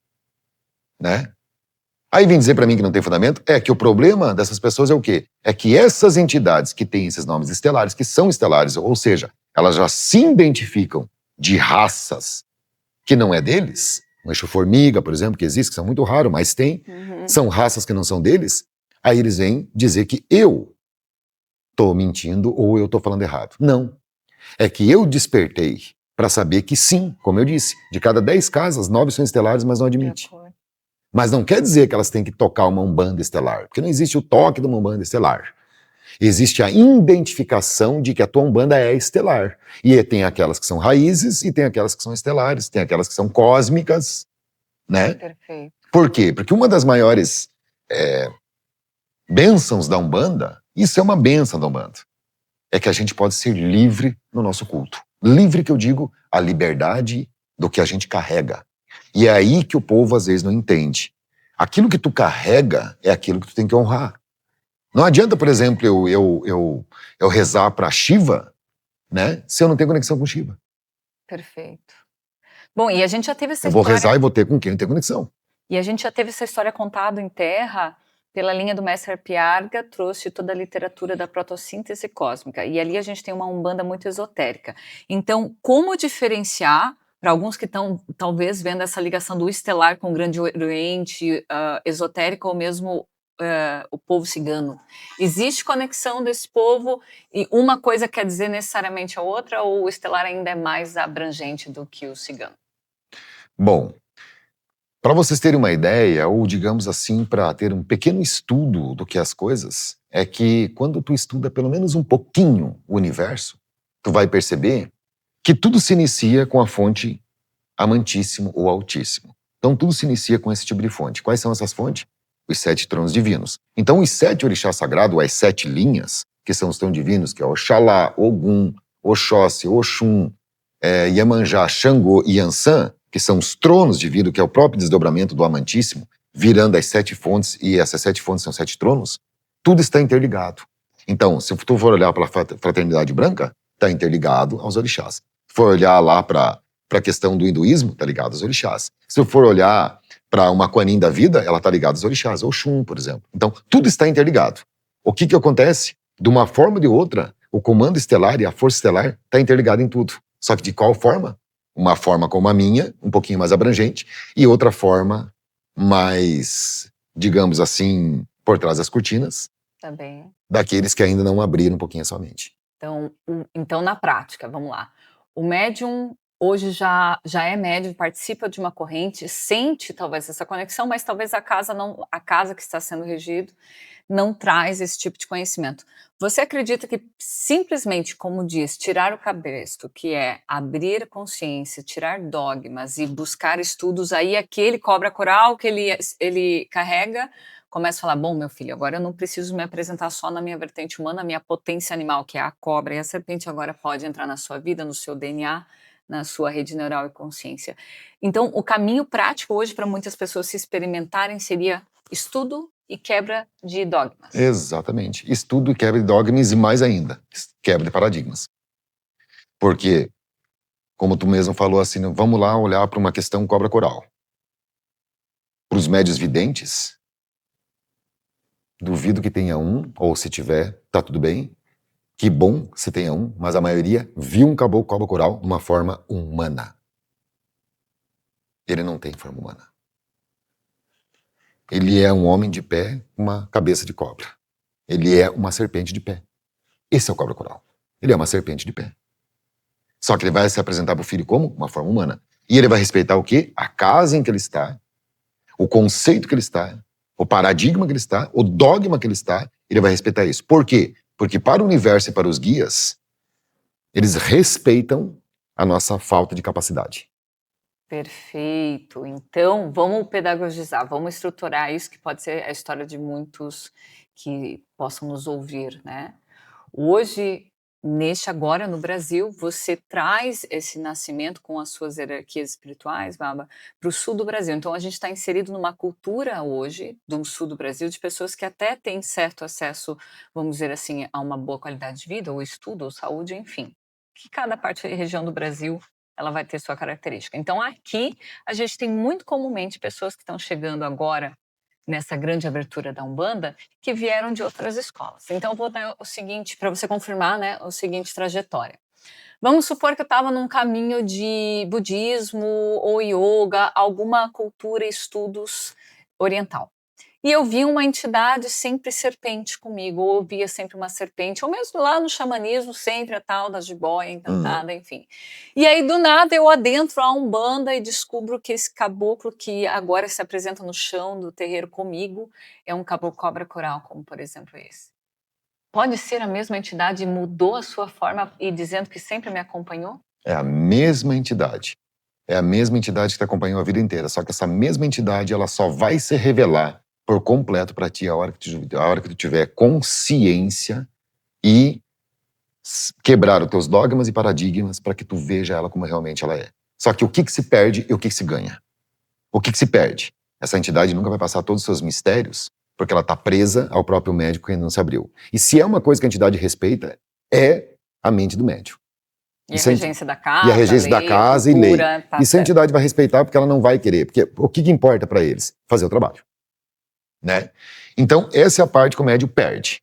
né? Aí vem dizer para mim que não tem fundamento, é que o problema dessas pessoas é o quê? É que essas entidades que têm esses nomes estelares, que são estelares, ou seja, elas já se identificam de raças que não é deles, um Exu Formiga, por exemplo, que existe, que são muito raros, mas tem, são raças que não são deles, aí eles vêm dizer que eu tô mentindo ou eu tô falando errado. Não. É que eu despertei para saber que sim, como eu disse, de cada 10 casas, 9 são estelares, mas não admite. Mas não quer dizer que elas têm que tocar uma Umbanda estelar, porque não existe o toque de uma Umbanda estelar. Existe a identificação de que a tua Umbanda é estelar. E tem aquelas que são raízes e tem aquelas que são estelares, tem aquelas que são cósmicas, né? Perfeito. Por quê? Porque uma das maiores bênçãos da Umbanda, isso é uma bênção da Umbanda, é que a gente pode ser livre no nosso culto. Livre que eu digo, a liberdade do que a gente carrega. E é aí que o povo às vezes não entende. Aquilo que tu carrega é aquilo que tu tem que honrar. Não adianta, por exemplo, eu rezar para Shiva, né, se eu não tenho conexão com Shiva. Perfeito. Bom, e a gente já teve essa Eu vou história... rezar e vou ter com quem não tem conexão. E a gente já teve essa história contada em Terra pela linha do Mestre Arpiarga, trouxe toda a literatura da protossíntese cósmica. E ali a gente tem uma Umbanda muito esotérica. Então, como diferenciar, para alguns que estão talvez vendo essa ligação do estelar com o Grande Oriente, esotérico ou mesmo o povo cigano? Existe conexão desse povo e uma coisa quer dizer necessariamente a outra, ou o estelar ainda é mais abrangente do que o cigano? Bom, para vocês terem uma ideia, ou digamos assim, para ter um pequeno estudo do que é as coisas, é que quando tu estuda pelo menos um pouquinho o universo, tu vai perceber que tudo se inicia com a fonte Amantíssimo ou Altíssimo. Então tudo se inicia com esse tipo de fonte. Quais são essas fontes? Os 7 tronos divinos. Então os 7 orixás sagrados, as 7 linhas, que são os tronos divinos, que é Oxalá, Ogum, Oxóssi, Oxum, Iemanjá, Xangô e Yansan, que são os tronos divinos, que é o próprio desdobramento do Amantíssimo, virando as 7 fontes, e essas 7 fontes são 7 tronos, tudo está interligado. Então, se tu for olhar para a fraternidade branca, está interligado aos orixás. Se for olhar lá para a questão do hinduísmo, está ligado aos orixás. Se for olhar para uma Kuan da vida, ela está ligada aos orixás, Oxum, por exemplo. Então, tudo está interligado. O que acontece? De uma forma ou de outra, o comando estelar e a força estelar está interligado em tudo. Só que de qual forma? Uma forma como a minha, um pouquinho mais abrangente, e outra forma mais, digamos assim, por trás das cortinas, Também. daqueles que ainda não abriram um pouquinho a sua mente. Então, na prática, vamos lá. O médium hoje já é médium, participa de uma corrente, sente talvez essa conexão, mas talvez a casa que está sendo regido não traz esse tipo de conhecimento. Você acredita que simplesmente, como diz, tirar o cabresto, que é abrir a consciência, tirar dogmas e buscar estudos, aí aquele cobra coral que ele carrega começa a falar, bom, meu filho, agora eu não preciso me apresentar só na minha vertente humana, a minha potência animal, que é a cobra e a serpente, agora pode entrar na sua vida, no seu DNA, na sua rede neural e consciência. Então, o caminho prático hoje para muitas pessoas se experimentarem seria estudo e quebra de dogmas. Exatamente. Estudo e quebra de dogmas e mais ainda, quebra de paradigmas. Porque Como tu mesmo falou assim, vamos lá olhar para uma questão cobra coral. Para os médios videntes, duvido que tenha um, ou se tiver, tá tudo bem. Que bom se tenha um, mas a maioria viu um caboclo cobra coral de uma forma humana. Ele não tem forma humana. Ele é um homem de pé com uma cabeça de cobra. Ele é uma serpente de pé. Esse é o cobra coral. Ele é uma serpente de pé. Só que ele vai se apresentar para o filho como? Uma forma humana. E ele vai respeitar o quê? A casa em que ele está, o conceito que ele está, o paradigma que ele está, o dogma que ele está, ele vai respeitar isso. Por quê? Porque para o universo e para os guias, eles respeitam a nossa falta de capacidade. Perfeito. Então, vamos pedagogizar, vamos estruturar isso, que pode ser a história de muitos que possam nos ouvir, né? Hoje, agora no Brasil, você traz esse nascimento com as suas hierarquias espirituais, Baba, para o sul do Brasil. Então, a gente está inserido numa cultura hoje, do sul do Brasil, de pessoas que até têm certo acesso, vamos dizer assim, a uma boa qualidade de vida, ou estudo, ou saúde, enfim. Que cada parte e região do Brasil ela vai ter sua característica. Então, aqui, a gente tem muito comumente pessoas que estão chegando agora nessa grande abertura da Umbanda, que vieram de outras escolas. Então, eu vou dar o seguinte, para você confirmar, né, o seguinte trajetória. Vamos supor que eu estava num caminho de budismo ou yoga, alguma cultura e estudos oriental. E eu vi uma entidade sempre serpente comigo, ou eu via sempre uma serpente, ou mesmo lá no xamanismo, sempre a tal da jiboia encantada, enfim. E aí, do nada, eu adentro a Umbanda e descubro que esse caboclo que agora se apresenta no chão do terreiro comigo é um caboclo cobra coral, como por exemplo esse. Pode ser a mesma entidade e mudou a sua forma e dizendo que sempre me acompanhou? É a mesma entidade. É a mesma entidade que te acompanhou a vida inteira. Só que essa mesma entidade, ela só vai se revelar por completo para ti a hora que tu tiver consciência e quebrar os teus dogmas e paradigmas para que tu veja ela como realmente ela é. Só que o que se perde e o que se ganha? O que se perde? Essa entidade nunca vai passar todos os seus mistérios porque ela está presa ao próprio médico que ainda não se abriu. E se é uma coisa que a entidade respeita, é a mente do médico. E a regência da casa, e a regência da casa e lei. Tá Isso a certo. entidade vai respeitar porque ela não vai querer. Porque o que importa para eles? Fazer o trabalho. Né? Então, essa é a parte que o médium perde.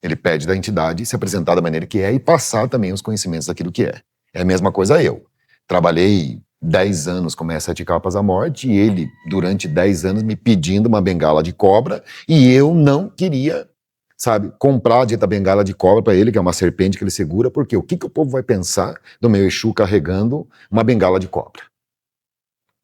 Ele pede da entidade se apresentar da maneira que é e passar também os conhecimentos daquilo que é. É a mesma coisa eu. Trabalhei 10 anos com Mestre Sete Capas à Morte e ele, durante 10 anos, me pedindo uma bengala de cobra e eu não queria, sabe, comprar a dita bengala de cobra para ele, que é uma serpente que ele segura, porque o que o povo vai pensar do meu Exu carregando uma bengala de cobra?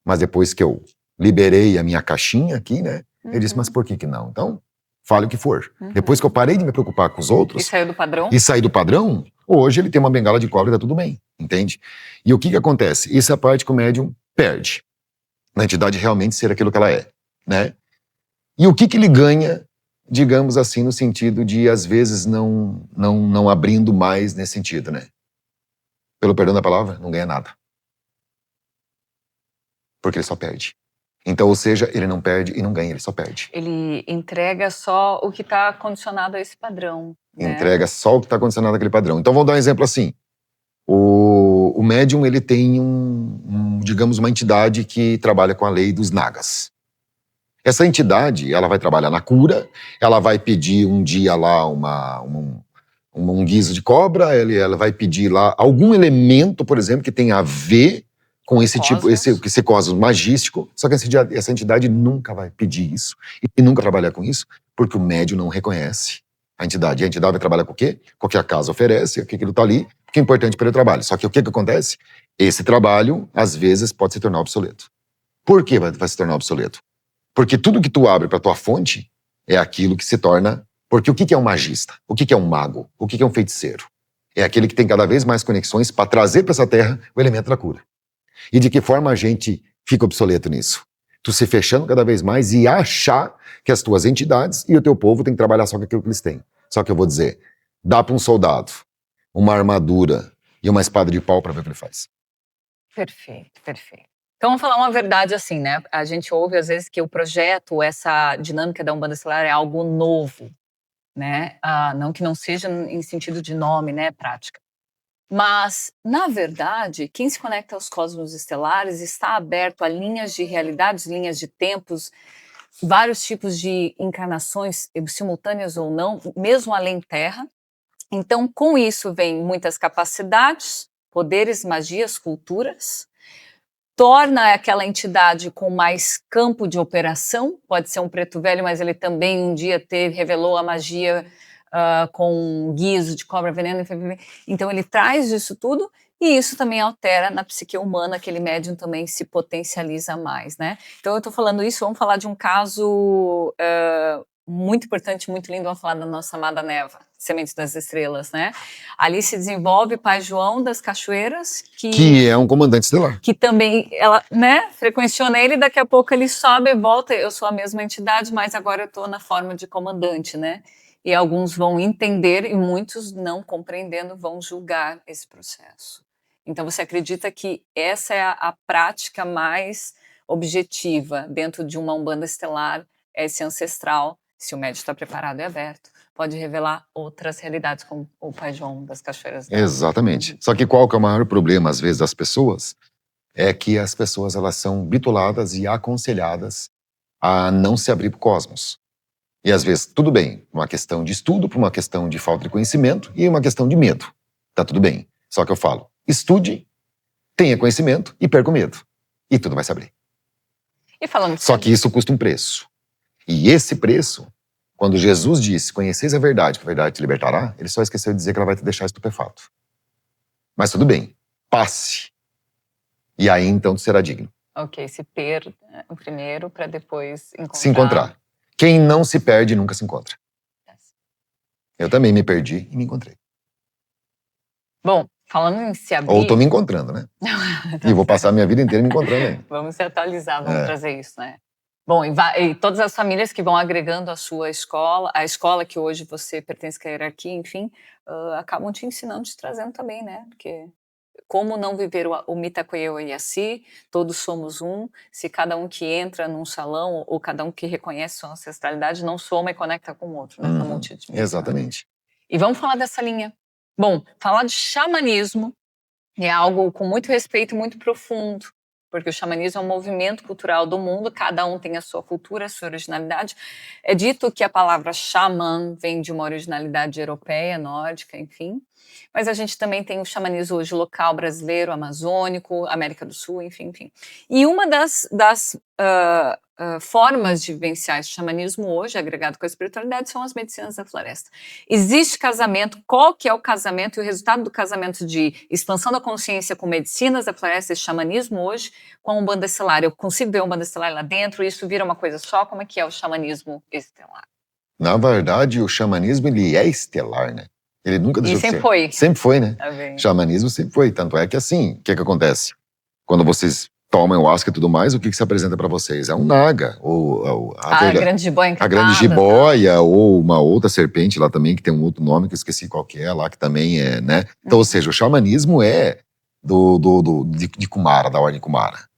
Mas depois que eu liberei a minha caixinha aqui, né, ele disse, mas por que não? Então, fale o que for. Depois que eu parei de me preocupar com os outros... E saiu do padrão? E sair do padrão, hoje ele tem uma bengala de cobra e tá tudo bem, entende? E o que acontece? Isso é a parte que o médium perde. Na entidade realmente ser aquilo que ela é, né? E o que ele ganha, digamos assim, no sentido de, às vezes, não abrindo mais nesse sentido, né? Pelo perdão da palavra, não ganha nada. Porque ele só perde. Então, ou seja, ele não perde e não ganha, ele só perde. Ele entrega só o que está condicionado a esse padrão. Né? Entrega só o que está condicionado àquele padrão. Então, vamos dar um exemplo assim. O médium, ele tem digamos, uma entidade que trabalha com a lei dos nagas. Essa entidade, ela vai trabalhar na cura, ela vai pedir um dia lá um guiso de cobra, ela vai pedir lá algum elemento, por exemplo, que tenha a ver com esse cosmos magístico, só que essa entidade nunca vai pedir isso e nunca trabalhar com isso, porque o médium não reconhece a entidade. E a entidade vai trabalhar com o quê? Com o que a casa oferece, o que aquilo tá ali, que é importante para o trabalho. Só que o que acontece? Esse trabalho, às vezes, pode se tornar obsoleto. Por que vai se tornar obsoleto? Porque tudo que tu abre para tua fonte é aquilo que se torna... Porque o que é um magista? O que é um mago? O que é um feiticeiro? É aquele que tem cada vez mais conexões para trazer para essa terra o elemento da cura. E de que forma a gente fica obsoleto nisso? Tu se fechando cada vez mais e achar que as tuas entidades e o teu povo tem que trabalhar só com aquilo que eles têm. Só que eu vou dizer, dá para um soldado uma armadura e uma espada de pau para ver o que ele faz. Perfeito, perfeito. Então vamos falar uma verdade assim, né? A gente ouve às vezes que o projeto, essa dinâmica da Umbanda Estelar é algo novo, né? Não que não seja em sentido de nome, né? Prática. Mas, na verdade, quem se conecta aos cosmos estelares está aberto a linhas de realidades, linhas de tempos, vários tipos de encarnações, simultâneas ou não, mesmo além Terra. Então, com isso vem muitas capacidades, poderes, magias, culturas, torna aquela entidade com mais campo de operação, pode ser um preto velho, mas ele também um dia revelou a magia com guiso de cobra, veneno, então ele traz isso tudo, e isso também altera na psique humana, aquele médium também se potencializa mais, né? Então eu estou falando isso, vamos falar de um caso muito importante, muito lindo, vamos falar da nossa amada Neva, Semente das Estrelas, né? Ali se desenvolve Pai João das Cachoeiras, Que é um comandante estelar. que também, ela, né, frequenciona ele, daqui a pouco ele sobe e volta, eu sou a mesma entidade, mas agora eu estou na forma de comandante, né? E alguns vão entender e muitos, não compreendendo, vão julgar esse processo. Então você acredita que essa é a prática mais objetiva dentro de uma Umbanda estelar, esse ancestral, se o médium está preparado e aberto, pode revelar outras realidades, como o Pai João das Cachoeiras. Exatamente. Só que qual que é o maior problema, às vezes, das pessoas? É que as pessoas, elas são bitoladas e aconselhadas a não se abrir para o cosmos. E às vezes, tudo bem, uma questão de estudo, por uma questão de falta de conhecimento e uma questão de medo. Tá tudo bem. Só que eu falo, estude, tenha conhecimento e perca o medo. E tudo vai se abrir. E falando Só que isso custa um preço. E esse preço, quando Jesus disse, conheceis a verdade, que a verdade te libertará, ele só esqueceu de dizer que ela vai te deixar estupefato. Mas tudo bem, passe. E aí então tu será digno. Ok, se perda primeiro para depois encontrar. Se encontrar. Quem não se perde nunca se encontra. Eu também me perdi e me encontrei. Bom, falando em se abrir... Ou tô me encontrando, né? E vou passar a minha vida inteira me encontrando aí. Vamos se atualizar, vamos trazer isso, né? Bom, e todas as famílias que vão agregando a sua escola, a escola que hoje você pertence à hierarquia, enfim, acabam te ensinando, te trazendo também, né? Porque como não viver o Mitakoye Oyasin, todos somos um, se cada um que entra num salão, ou cada um que reconhece sua ancestralidade, não soma e conecta com o outro, né? Exatamente. E vamos falar dessa linha. Bom, falar de xamanismo é algo com muito respeito, muito profundo, porque o xamanismo é um movimento cultural do mundo, cada um tem a sua cultura, a sua originalidade. É dito que a palavra xamã vem de uma originalidade europeia, nórdica, enfim. Mas a gente também tem o xamanismo hoje local, brasileiro, amazônico, América do Sul, enfim. E uma das formas de vivenciar esse xamanismo hoje, agregado com a espiritualidade, são as medicinas da floresta. Existe casamento, qual que é o casamento e o resultado do casamento de expansão da consciência com medicinas da floresta, esse xamanismo hoje, com a Umbanda estelar? Eu consigo ver a Umbanda estelar lá dentro, isso vira uma coisa só? Como é que é o xamanismo estelar? Na verdade, o xamanismo, ele é estelar, né? Ele nunca deixou de ser. Sempre foi. Sempre foi, né? Tá bem. Xamanismo sempre foi. Tanto é que assim, o que acontece? Quando vocês tomam ayahuasca e tudo mais, o que se apresenta para vocês? É um naga, ou a grande jiboia encantada. A grande jiboia, ou uma outra serpente lá também, que tem um outro nome que eu esqueci qual que é, lá que também é, né? Então, ou seja, o xamanismo é de Kumara, da ordem Kumara.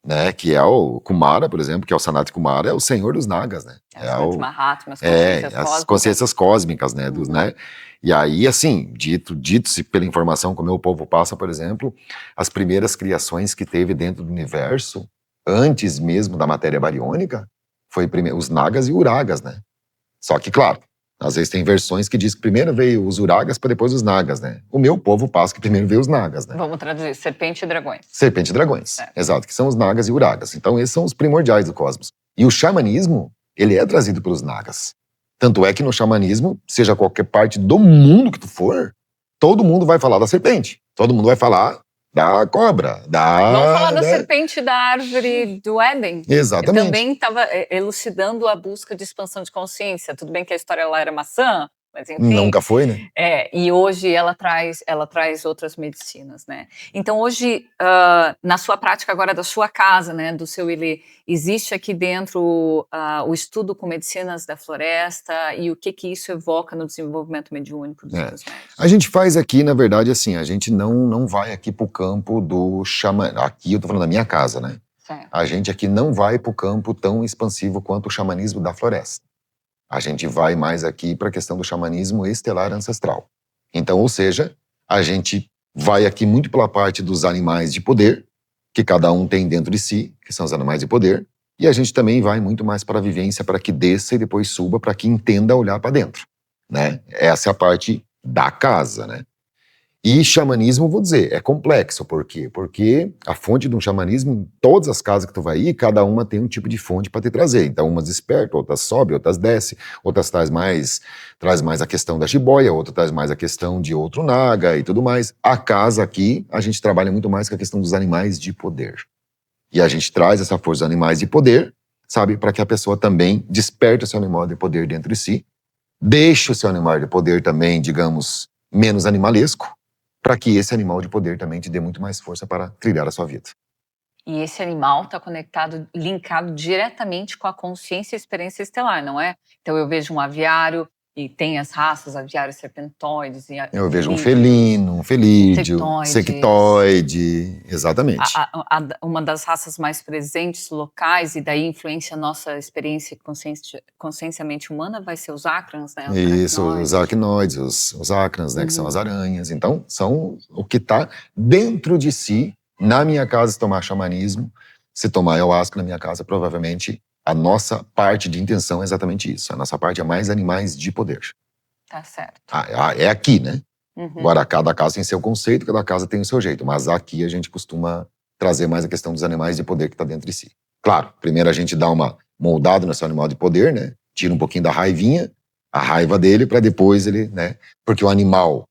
Né, que é o Kumara, por exemplo, que é o Sanat Kumara, é o senhor dos nagas, né? As consciências cósmicas, né, né? E aí, assim, dito-se pela informação que o meu povo passa, por exemplo, as primeiras criações que teve dentro do universo, antes mesmo da matéria bariônica, foi os nagas e uragas, né? Só que, claro, às vezes tem versões que diz que primeiro veio os uragas para depois os nagas, né? O meu povo passa que primeiro veio os nagas, né? Vamos traduzir, serpente e dragões. Serpente e dragões, exato, que são os nagas e uragas. Então esses são os primordiais do cosmos. E o xamanismo, ele é trazido pelos nagas. Tanto é que no xamanismo, seja qualquer parte do mundo que tu for, todo mundo vai falar da serpente. Todo mundo vai falar da cobra, Vamos falar da serpente da árvore do Éden. Exatamente. Também estava elucidando a busca de expansão de consciência. Tudo bem que a história lá era maçã, mas enfim. Nunca foi, né? E hoje ela traz outras medicinas, né? Então hoje, na sua prática agora da sua casa, né, do seu Ilê, existe aqui dentro o estudo com medicinas da floresta e o que isso evoca no desenvolvimento mediúnico dos médicos? A gente faz aqui, na verdade, assim, a gente não vai aqui pro campo do xamanismo. Aqui eu tô falando da minha casa, né? Certo. A gente aqui não vai pro campo tão expansivo quanto o xamanismo da floresta. A gente vai mais aqui para a questão do xamanismo estelar ancestral. Então, ou seja, a gente vai aqui muito pela parte dos animais de poder, que cada um tem dentro de si, que são os animais de poder, e a gente também vai muito mais para a vivência, para que desça e depois suba, para que entenda olhar para dentro, né? Essa é a parte da casa, né? E xamanismo, vou dizer, é complexo. Por quê? Porque a fonte de um xamanismo, em todas as casas que tu vai ir, cada uma tem um tipo de fonte para te trazer. Então, umas despertam, outras sobem, outras descem, outras traz mais a questão da jiboia, outra traz mais a questão de outro naga e tudo mais. A casa aqui, a gente trabalha muito mais com a questão dos animais de poder. E a gente traz essa força dos animais de poder, sabe, para que a pessoa também desperte o seu animal de poder dentro de si, deixe o seu animal de poder também, digamos, menos animalesco, para que esse animal de poder também te dê muito mais força para trilhar a sua vida. E esse animal está conectado, linkado diretamente com a consciência e experiência estelar, não é? Então eu vejo um aviário e tem as raças aviários serpentoides. Eu vejo um felino, um felídeo, sectoide, exatamente. Uma das raças mais presentes locais, e daí influencia a nossa experiência e consciência mente humana, vai ser os acrãs, né? Isso, os aracnoides, os acrãs, né? Que são as aranhas. Então, são o que está dentro de si. Na minha casa, se tomar xamanismo, se tomar ayahuasca na minha casa, provavelmente a nossa parte de intenção é exatamente isso. A nossa parte é mais animais de poder. Tá certo. É aqui, né? Agora, cada casa tem seu conceito, cada casa tem o seu jeito. Mas aqui a gente costuma trazer mais a questão dos animais de poder que está dentro de si. Claro, primeiro a gente dá uma moldada no seu animal de poder, né? Tira um pouquinho da raivinha, a raiva dele, para depois ele, né? Porque o animal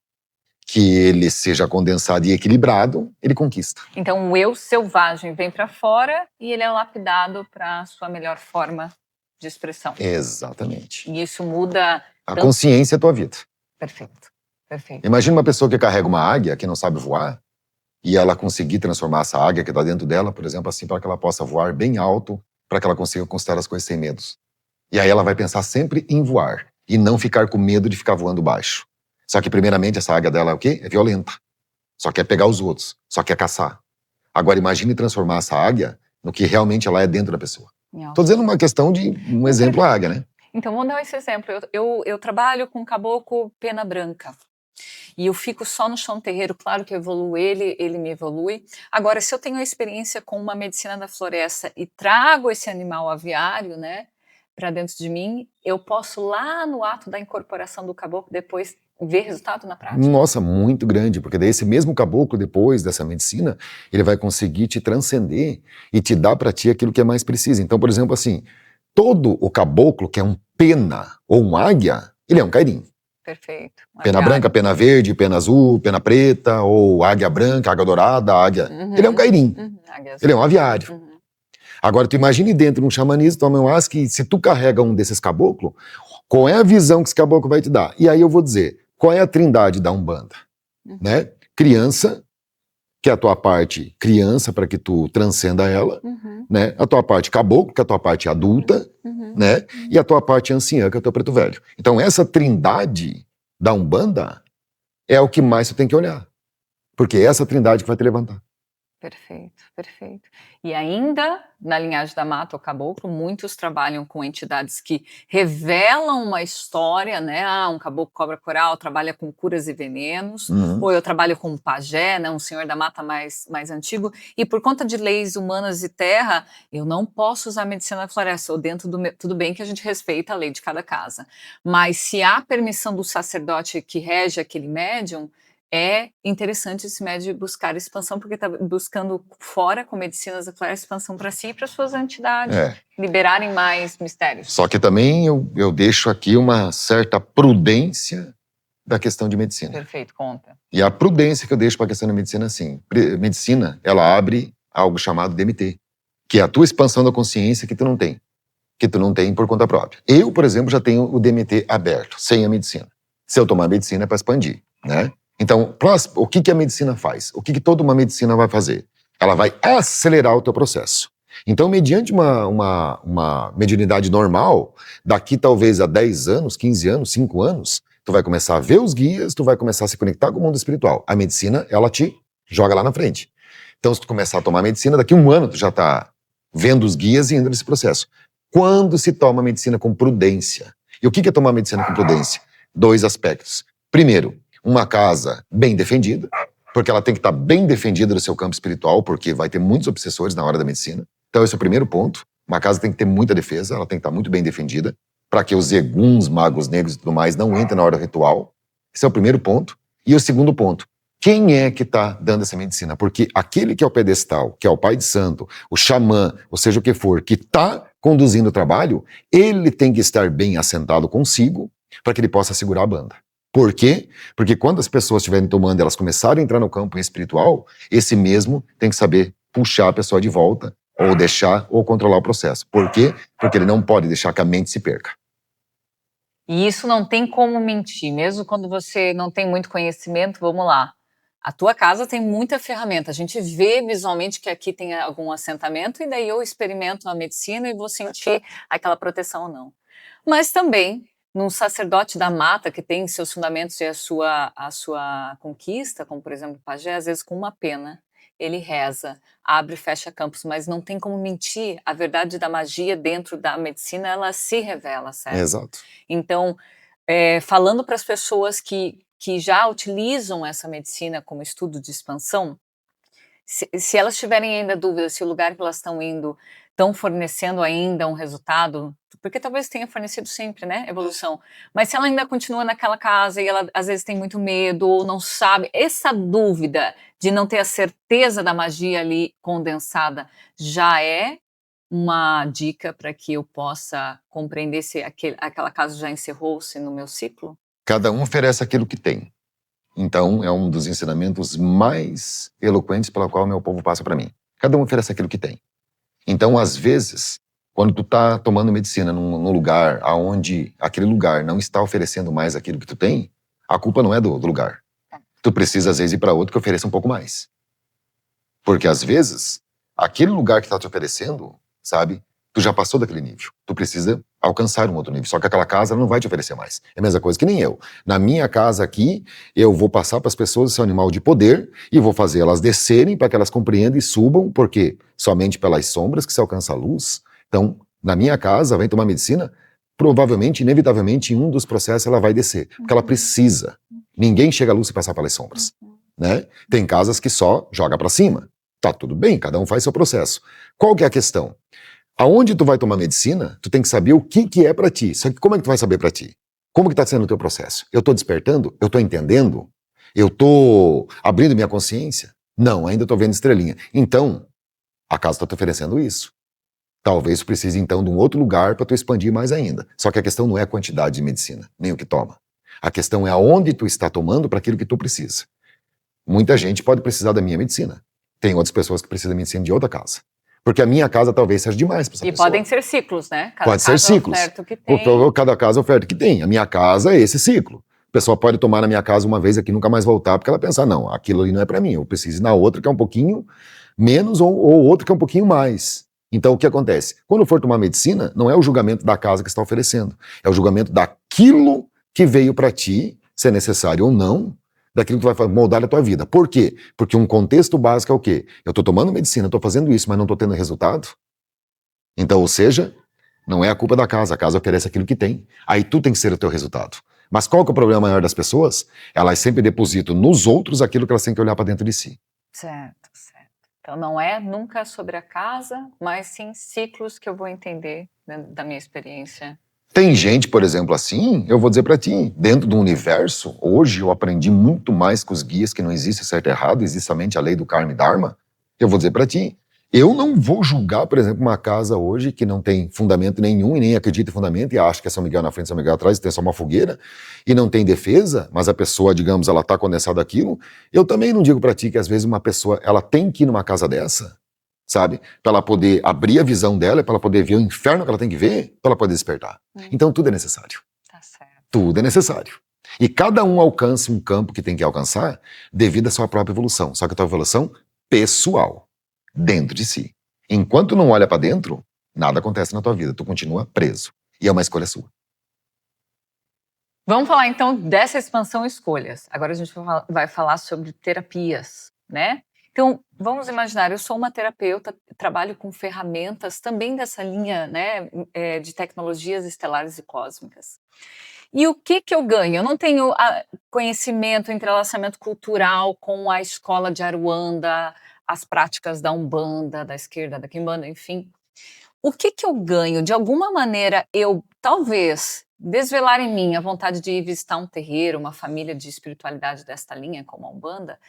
que ele seja condensado e equilibrado, ele conquista. Então o eu selvagem vem para fora e ele é lapidado para a sua melhor forma de expressão. Exatamente. E isso muda... A consciência é a tua vida. Perfeito, perfeito. Imagina uma pessoa que carrega uma águia, que não sabe voar, e ela conseguir transformar essa águia que está dentro dela, por exemplo, assim, para que ela possa voar bem alto, para que ela consiga conquistar as coisas sem medos. E aí ela vai pensar sempre em voar, e não ficar com medo de ficar voando baixo. Só que, primeiramente, essa águia dela é o quê? É violenta. Só quer pegar os outros. Só quer caçar. Agora, imagine transformar essa águia no que realmente ela é dentro da pessoa. Estou dizendo uma questão de um exemplo a águia, né? Então, vamos dar esse exemplo. Eu trabalho com caboclo pena branca. E eu fico só no chão terreiro. Claro que eu evoluo ele me evolui. Agora, se eu tenho a experiência com uma medicina da floresta e trago esse animal aviário, né, para dentro de mim, eu posso lá no ato da incorporação do caboclo depois ver resultado na prática? Nossa, muito grande, porque daí esse mesmo caboclo, depois dessa medicina, ele vai conseguir te transcender e te dar para ti aquilo que é mais preciso. Então, por exemplo, assim, todo o caboclo que é um pena ou um águia, ele é um cairim. Perfeito. Pena branca, pena verde, pena azul, pena preta, ou águia branca, águia dourada, águia... Ele é um cairim. Ele é um aviário. Agora, tu imagine dentro de um xamanismo, toma um ayahuasca, que se tu carrega um desses caboclos, qual é a visão que esse caboclo vai te dar? E aí eu vou dizer, qual é a trindade da Umbanda? Né? Criança, que é a tua parte criança, para que tu transcenda ela, né? A tua parte caboclo, que é a tua parte adulta, né? E a tua parte anciã, que é o teu preto velho. Então essa trindade da Umbanda é o que mais tu tem que olhar. Porque é essa trindade que vai te levantar. Perfeito, perfeito. E ainda, na linhagem da mata, o caboclo, muitos trabalham com entidades que revelam uma história, né? Ah, um caboclo cobra coral trabalha com curas e venenos, ou eu trabalho com um pajé, né? Um senhor da mata mais antigo, e por conta de leis humanas e terra, eu não posso usar medicina da floresta, ou dentro do meu... Tudo bem que a gente respeita a lei de cada casa, mas se há permissão do sacerdote que rege aquele médium, é interessante esse médium buscar expansão, porque está buscando fora, com medicinas da floresta, expansão para si e para suas entidades, liberarem mais mistérios. Só que também eu deixo aqui uma certa prudência da questão de medicina. Perfeito, conta. E a prudência que eu deixo para a questão da medicina, assim, medicina, ela abre algo chamado DMT, que é a tua expansão da consciência que tu não tem por conta própria. Eu, por exemplo, já tenho o DMT aberto, sem a medicina. Se eu tomar a medicina é para expandir, né? Então, o que a medicina faz? O que toda uma medicina vai fazer? Ela vai acelerar o teu processo. Então, mediante uma mediunidade normal, daqui talvez a 10 anos, 15 anos, 5 anos, tu vai começar a ver os guias, tu vai começar a se conectar com o mundo espiritual. A medicina, ela te joga lá na frente. Então, se tu começar a tomar medicina, daqui a 1 ano tu já tá vendo os guias e indo nesse processo. Quando se toma medicina com prudência? E o que é tomar medicina com prudência? 2 aspectos. Primeiro, uma casa bem defendida, porque ela tem que estar bem defendida do seu campo espiritual, porque vai ter muitos obsessores na hora da medicina. Então esse é o primeiro ponto. Uma casa tem que ter muita defesa, ela tem que estar muito bem defendida, para que os eguns, magos negros e tudo mais não entrem na hora do ritual. Esse é o primeiro ponto. E o segundo ponto, quem é que está dando essa medicina? Porque aquele que é o pedestal, que é o pai de santo, o xamã, ou seja o que for, que está conduzindo o trabalho, ele tem que estar bem assentado consigo para que ele possa segurar a banda. Por quê? Porque quando as pessoas estiverem tomando, elas começarem a entrar no campo espiritual, esse mesmo tem que saber puxar a pessoa de volta, ou deixar, ou controlar o processo. Por quê? Porque ele não pode deixar que a mente se perca. E isso não tem como mentir, mesmo quando você não tem muito conhecimento, vamos lá. A tua casa tem muita ferramenta, a gente vê visualmente que aqui tem algum assentamento e daí eu experimento a medicina e vou sentir aquela proteção ou não. Mas também, num sacerdote da mata que tem seus fundamentos e a sua conquista, como por exemplo o pajé, às vezes com uma pena, ele reza, abre e fecha campos, mas não tem como mentir, a verdade da magia dentro da medicina, ela se revela, certo? Exato. Então, falando para as pessoas que já utilizam essa medicina como estudo de expansão, se elas tiverem ainda dúvida se o lugar que elas estão indo estão fornecendo ainda um resultado, porque talvez tenha fornecido sempre, né, evolução, mas se ela ainda continua naquela casa e ela às vezes tem muito medo ou não sabe, essa dúvida de não ter a certeza da magia ali condensada já é uma dica para que eu possa compreender se aquela casa já encerrou-se no meu ciclo? Cada um oferece aquilo que tem. Então, é um dos ensinamentos mais eloquentes pela qual meu povo passa para mim. Cada um oferece aquilo que tem. Então, às vezes, quando tu tá tomando medicina num lugar aonde aquele lugar não está oferecendo mais aquilo que tu tem, a culpa não é do lugar. Tu precisa, às vezes, ir para outro que ofereça um pouco mais. Porque, às vezes, aquele lugar que tá te oferecendo, sabe, tu já passou daquele nível. Tu precisa alcançar um outro nível. Só que aquela casa não vai te oferecer mais. É a mesma coisa que nem eu. Na minha casa aqui, eu vou passar para as pessoas esse animal de poder e vou fazer elas descerem para que elas compreendam e subam, porque somente pelas sombras que se alcança a luz. Então, na minha casa, vem tomar medicina, provavelmente, inevitavelmente, em um dos processos ela vai descer. Porque ela precisa. Ninguém chega à luz se passar pelas sombras. Né? Tem casas que só joga para cima. Tá tudo bem, cada um faz seu processo. Qual que é a questão? Aonde tu vai tomar medicina, tu tem que saber o que é para ti. Só que como é que tu vai saber para ti? Como que tá sendo o teu processo? Eu tô despertando? Eu tô entendendo? Eu tô abrindo minha consciência? Não, ainda tô vendo estrelinha. Então, a casa tá te oferecendo isso. Talvez tu precise então de um outro lugar para tu expandir mais ainda. Só que a questão não é a quantidade de medicina, nem o que toma. A questão é aonde tu está tomando para aquilo que tu precisa. Muita gente pode precisar da minha medicina. Tem outras pessoas que precisam da medicina de outra casa. Porque a minha casa talvez seja demais para essa E pessoa. podem ser ciclos, né? Cada Pode ser casa ciclos. oferta o que tem. Cada casa oferta o que tem. A minha casa é esse ciclo. A pessoa pode tomar na minha casa uma vez aqui e nunca mais voltar, porque ela pensa, não, aquilo ali não é para mim, eu preciso ir na outra que é um pouquinho menos ou outra que é um pouquinho mais. Então o que acontece? Quando for tomar medicina, não é o julgamento da casa que está oferecendo, é o julgamento daquilo que veio para ti, se é necessário ou não, daquilo que vai moldar a tua vida. Por quê? Porque um contexto básico é o quê? Eu estou tomando medicina, estou fazendo isso, mas não estou tendo resultado. Então, ou seja, não é a culpa da casa, a casa oferece aquilo que tem. Aí tu tem que ser o teu resultado. Mas qual que é o problema maior das pessoas? Elas sempre depositam nos outros aquilo que elas têm que olhar para dentro de si. Certo, certo. Então não é nunca sobre a casa, mas sim ciclos que eu vou entender dentro da minha experiência. Tem gente, por exemplo, assim, eu vou dizer para ti, dentro do universo, hoje eu aprendi muito mais com os guias que não existe certo e errado, existe somente a lei do Karma e Dharma. Eu vou dizer para ti, eu não vou julgar, por exemplo, uma casa hoje que não tem fundamento nenhum e nem acredita em fundamento e acha que é São Miguel na frente, São Miguel atrás, e tem só uma fogueira e não tem defesa, mas a pessoa, digamos, ela tá condensada aquilo. Eu também não digo para ti que às vezes uma pessoa, ela tem que ir numa casa dessa, sabe? Para ela poder abrir a visão dela, para ela poder ver o inferno que ela tem que ver, para ela poder despertar. Então tudo é necessário. Tá certo. Tudo é necessário. E cada um alcança um campo que tem que alcançar devido à sua própria evolução. Só que a tua evolução pessoal, dentro de si. Enquanto não olha para dentro, nada acontece na tua vida. Tu continua preso. E é uma escolha sua. Vamos falar então dessa expansão escolhas. Agora a gente vai falar sobre terapias, né? Então, vamos imaginar, eu sou uma terapeuta, trabalho com ferramentas também dessa linha, né, de tecnologias estelares e cósmicas. E o que eu ganho? Eu não tenho conhecimento, entrelaçamento cultural com a escola de Aruanda, as práticas da Umbanda, da esquerda, da Quimbanda, enfim. O que eu ganho? De alguma maneira, eu talvez desvelar em mim a vontade de ir visitar um terreiro, uma família de espiritualidade desta linha, como a Umbanda,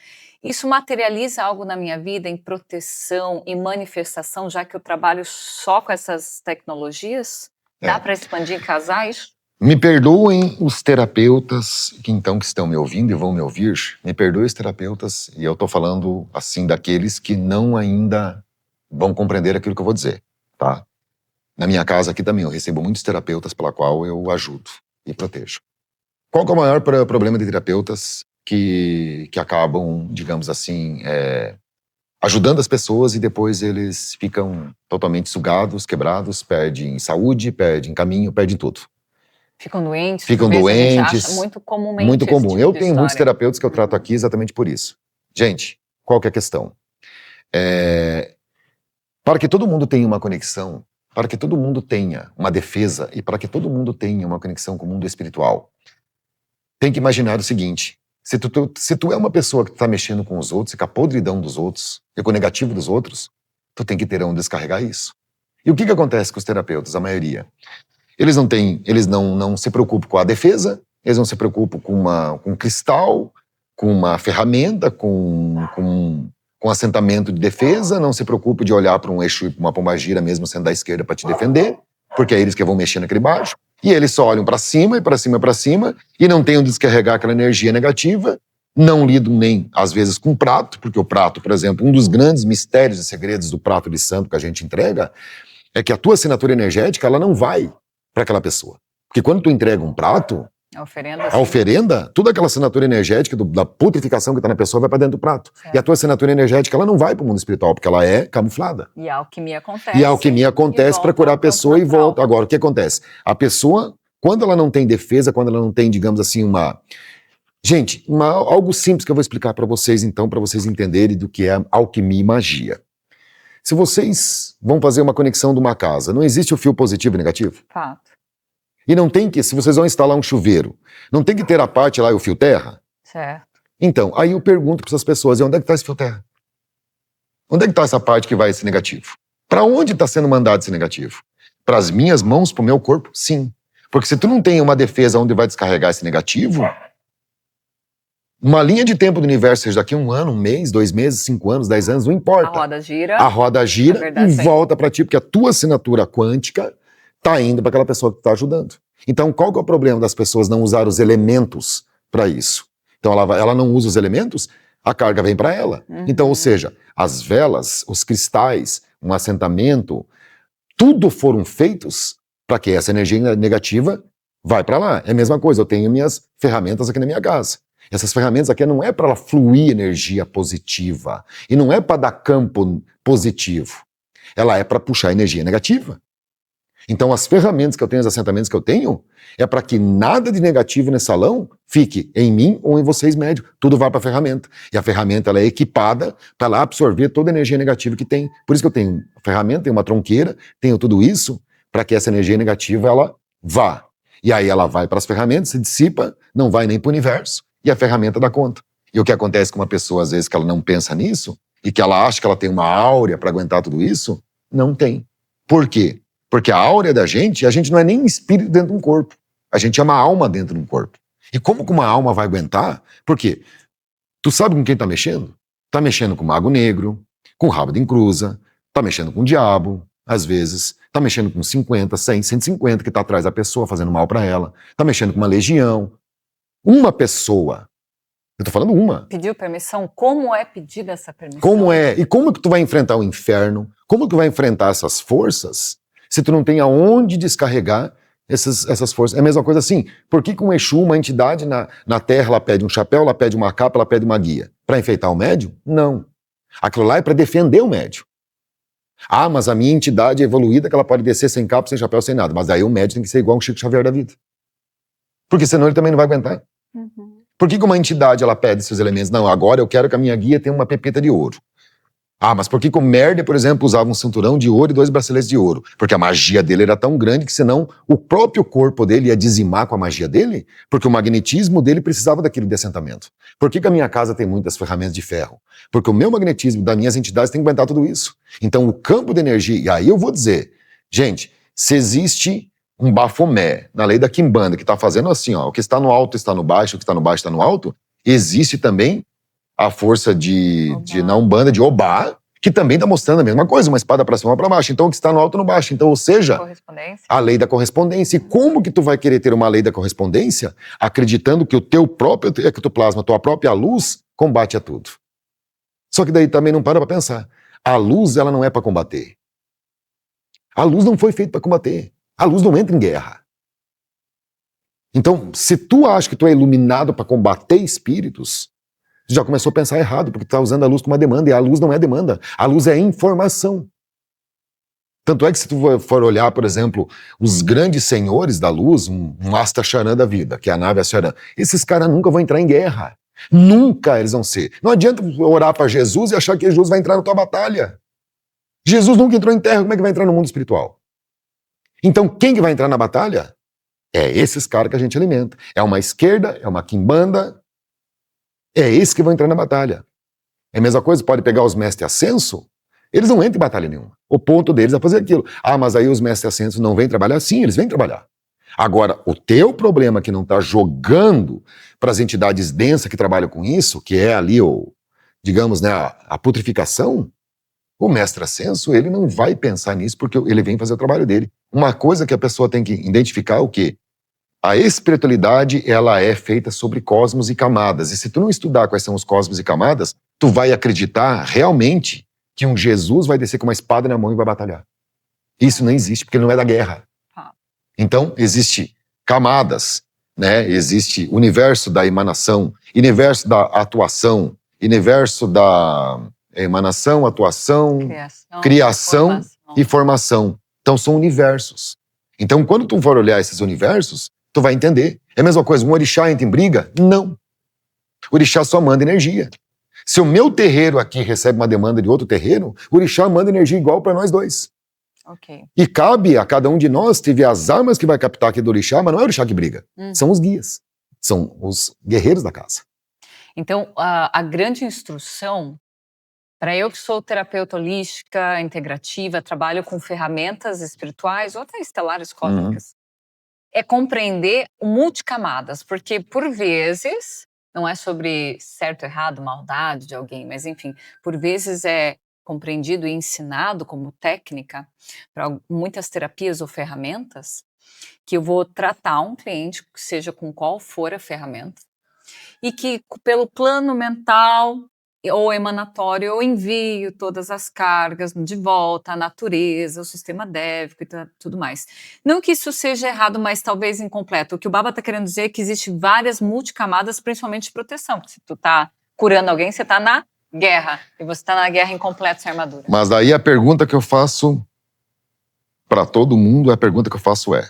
isso materializa algo na minha vida em proteção e manifestação, já que eu trabalho só com essas tecnologias? Dá para expandir em casais? Me perdoem os terapeutas que estão me ouvindo e vão me ouvir. Me perdoem os terapeutas, e eu estou falando assim daqueles que não ainda vão compreender aquilo que eu vou dizer, tá? Na minha casa aqui também eu recebo muitos terapeutas pela qual eu ajudo e protejo. Qual que é o maior problema de terapeutas que acabam, digamos assim, ajudando as pessoas e depois eles ficam totalmente sugados, quebrados, perdem saúde, perdem caminho, perdem tudo. Ficam doentes? Ficam A gente doentes. acha muito comumente Muito esse comum. tipo Eu de tenho muitos história. terapeutas que eu trato aqui exatamente por isso. Gente, qual que é a questão? Para que todo mundo tenha uma conexão, para que todo mundo tenha uma defesa e para que todo mundo tenha uma conexão com o mundo espiritual, tem que imaginar o seguinte: se tu é uma pessoa que está mexendo com os outros, e com a podridão dos outros, e com o negativo dos outros, tu tem que ter onde descarregar isso. E o que acontece com os terapeutas, a maioria? Eles não se preocupam com a defesa, eles não se preocupam com um cristal, com uma ferramenta, com assentamento de defesa, não se preocupam de olhar para um Exu e para uma pombagira, mesmo sendo da esquerda, para te defender, porque é eles que vão mexer naquele baixo. E eles só olham para cima e para cima e para cima, e não têm onde descarregar aquela energia negativa, não lidam nem, às vezes, com prato, porque o prato, por exemplo, um dos grandes mistérios e segredos do prato de santo que a gente entrega é que a tua assinatura energética, ela não vai para aquela pessoa. Porque quando tu entrega um prato, a oferenda, toda aquela assinatura energética da putreficação que está na pessoa vai para dentro do prato. Certo. E a tua assinatura energética, ela não vai para o mundo espiritual, porque ela é camuflada. E a alquimia acontece. E a alquimia acontece para curar a pessoa e volta. Agora, o que acontece? A pessoa, quando ela não tem defesa, quando ela não tem, digamos assim, Gente, algo simples que eu vou explicar para vocês, então, para vocês entenderem do que é alquimia e magia. Se vocês vão fazer uma conexão de uma casa, não existe o fio positivo e negativo? Fato. E não tem que, se vocês vão instalar um chuveiro, não tem que ter a parte lá e o fio terra? Certo. Então, aí eu pergunto para essas pessoas, e onde é que está esse fio terra? Onde é que está essa parte que vai esse negativo? Para onde está sendo mandado esse negativo? Para as minhas mãos, para o meu corpo? Sim. Porque se tu não tem uma defesa onde vai descarregar esse negativo, uma linha de tempo do universo, seja daqui 1 ano, 1 mês, 2 meses, 5 anos, 10 anos, não importa. A roda gira. E volta para ti, porque a tua assinatura quântica está indo para aquela pessoa que está ajudando. Então, qual que é o problema das pessoas não usar os elementos para isso? Então, ela não usa os elementos, a carga vem para ela. Então, ou seja, as velas, os cristais, um assentamento, tudo foram feitos para que essa energia negativa vai para lá. É a mesma coisa, eu tenho minhas ferramentas aqui na minha casa. Essas ferramentas aqui não é para ela fluir energia positiva e não é para dar campo positivo. Ela é para puxar energia negativa. Então as ferramentas que eu tenho, os assentamentos que eu tenho, é para que nada de negativo nesse salão fique em mim ou em vocês médios. Tudo vai para a ferramenta. E a ferramenta ela é equipada para ela absorver toda a energia negativa que tem. Por isso que eu tenho ferramenta, tenho uma tronqueira, tenho tudo isso para que essa energia negativa ela vá. E aí ela vai para as ferramentas, se dissipa, não vai nem para o universo. E a ferramenta dá conta. E o que acontece com uma pessoa, às vezes, que ela não pensa nisso, e que ela acha que ela tem uma áurea para aguentar tudo isso, não tem. Por quê? Porque a áurea da gente, a gente não é nem espírito dentro de um corpo. A gente é uma alma dentro de um corpo. E como que uma alma vai aguentar? Por quê? Tu sabe com quem tá mexendo? Tá mexendo com o mago negro, com o rabo de encruza, tá mexendo com o diabo, às vezes, tá mexendo com 50, 100, 150 que tá atrás da pessoa fazendo mal para ela, tá mexendo com uma legião. Uma pessoa, eu tô falando uma. Pediu permissão? Como é pedida essa permissão? Como é? E como que tu vai enfrentar o inferno? Como que tu vai enfrentar essas forças se tu não tem aonde descarregar essas forças? É a mesma coisa assim. Por que um Exu, uma entidade na Terra, ela pede um chapéu, ela pede uma capa, ela pede uma guia? Para enfeitar o médium? Não. Aquilo lá é para defender o médium. Ah, mas a minha entidade é evoluída que ela pode descer sem capa, sem chapéu, sem nada. Mas aí o médium tem que ser igual um Chico Xavier da vida. Porque senão ele também não vai aguentar. Por que uma entidade ela pede seus elementos? Não, agora eu quero que a minha guia tenha uma pepita de ouro. Ah, mas por que o Merda, por exemplo, usava um cinturão de ouro e 2 braceletes de ouro? Porque a magia dele era tão grande que senão o próprio corpo dele ia dizimar com a magia dele, porque o magnetismo dele precisava daquele de assentamento. Por que a minha casa tem muitas ferramentas de ferro? Porque o meu magnetismo das minhas entidades tem que aguentar tudo isso. Então o campo de energia, e aí eu vou dizer, gente, se existe um Bafomé na lei da Quimbanda que está fazendo assim, ó, o que está no alto está no baixo, o que está no baixo está no alto, existe também a força na Umbanda, de Obá, que também está mostrando a mesma coisa, uma espada para cima ou para baixo. Então, o que está no alto no baixo. Então, ou seja, a lei da correspondência. E como que tu vai querer ter uma lei da correspondência acreditando que o teu próprio ectoplasma, tua própria luz, combate a tudo? Só que daí também não para pensar. A luz, ela não é para combater. A luz não foi feita para combater. A luz não entra em guerra. Então, se tu acha que tu é iluminado para combater espíritos, você já começou a pensar errado, porque tu está usando a luz como uma demanda, e a luz não é demanda, a luz é informação. Tanto é que se tu for olhar, por exemplo, os grandes senhores da luz, um Astacharan da vida, que é a nave Astacharan, esses caras nunca vão entrar em guerra. Nunca eles vão ser. Não adianta orar para Jesus e achar que Jesus vai entrar na tua batalha. Jesus nunca entrou em terra, como é que vai entrar no mundo espiritual? Então, quem que vai entrar na batalha? É esses caras que a gente alimenta. É uma esquerda, é uma quimbanda, é esse que vão entrar na batalha. É a mesma coisa, pode pegar os mestres ascenso, eles não entram em batalha nenhuma. O ponto deles é fazer aquilo. Ah, mas aí os mestres ascensos não vêm trabalhar? Sim, eles vêm trabalhar. Agora, o teu problema que não está jogando para as entidades densas que trabalham com isso, que é ali, digamos, né, a putrificação, o mestre ascenso, ele não vai pensar nisso porque ele vem fazer o trabalho dele. Uma coisa que a pessoa tem que identificar é o quê? A espiritualidade, ela é feita sobre cosmos e camadas. E se tu não estudar quais são os cosmos e camadas, tu vai acreditar realmente que um Jesus vai descer com uma espada na mão e vai batalhar. Isso não existe, porque ele não é da guerra. Então, existe camadas, né? Existe universo da emanação, universo da atuação, universo da emanação, atuação, criação e formação. Então, são universos. Então, quando tu for olhar esses universos, tu vai entender. É a mesma coisa, um orixá entra em briga? Não. O orixá só manda energia. Se o meu terreiro aqui recebe uma demanda de outro terreiro, o orixá manda energia igual para nós dois. Okay. E cabe a cada um de nós ter as armas que vai captar aqui do orixá, mas não é o orixá que briga. São os guias. São os guerreiros da casa. Então, a grande instrução, para eu que sou terapeuta holística, integrativa, trabalho com ferramentas espirituais ou até estelares cósmicas, é compreender o multicamadas, porque por vezes, não é sobre certo, errado, maldade de alguém, mas enfim, por vezes é compreendido e ensinado como técnica para muitas terapias ou ferramentas, que eu vou tratar um cliente, seja com qual for a ferramenta, e que pelo plano mental ou emanatório eu envio todas as cargas de volta à natureza, ao sistema dévico e tudo mais. Não que isso seja errado, mas talvez incompleto. O que o Baba está querendo dizer é que existe várias multicamadas, principalmente de proteção. Se tu está curando alguém, você está na guerra. E você está na guerra incompleta sem armadura. Mas daí a pergunta que eu faço para todo mundo, a pergunta que eu faço é: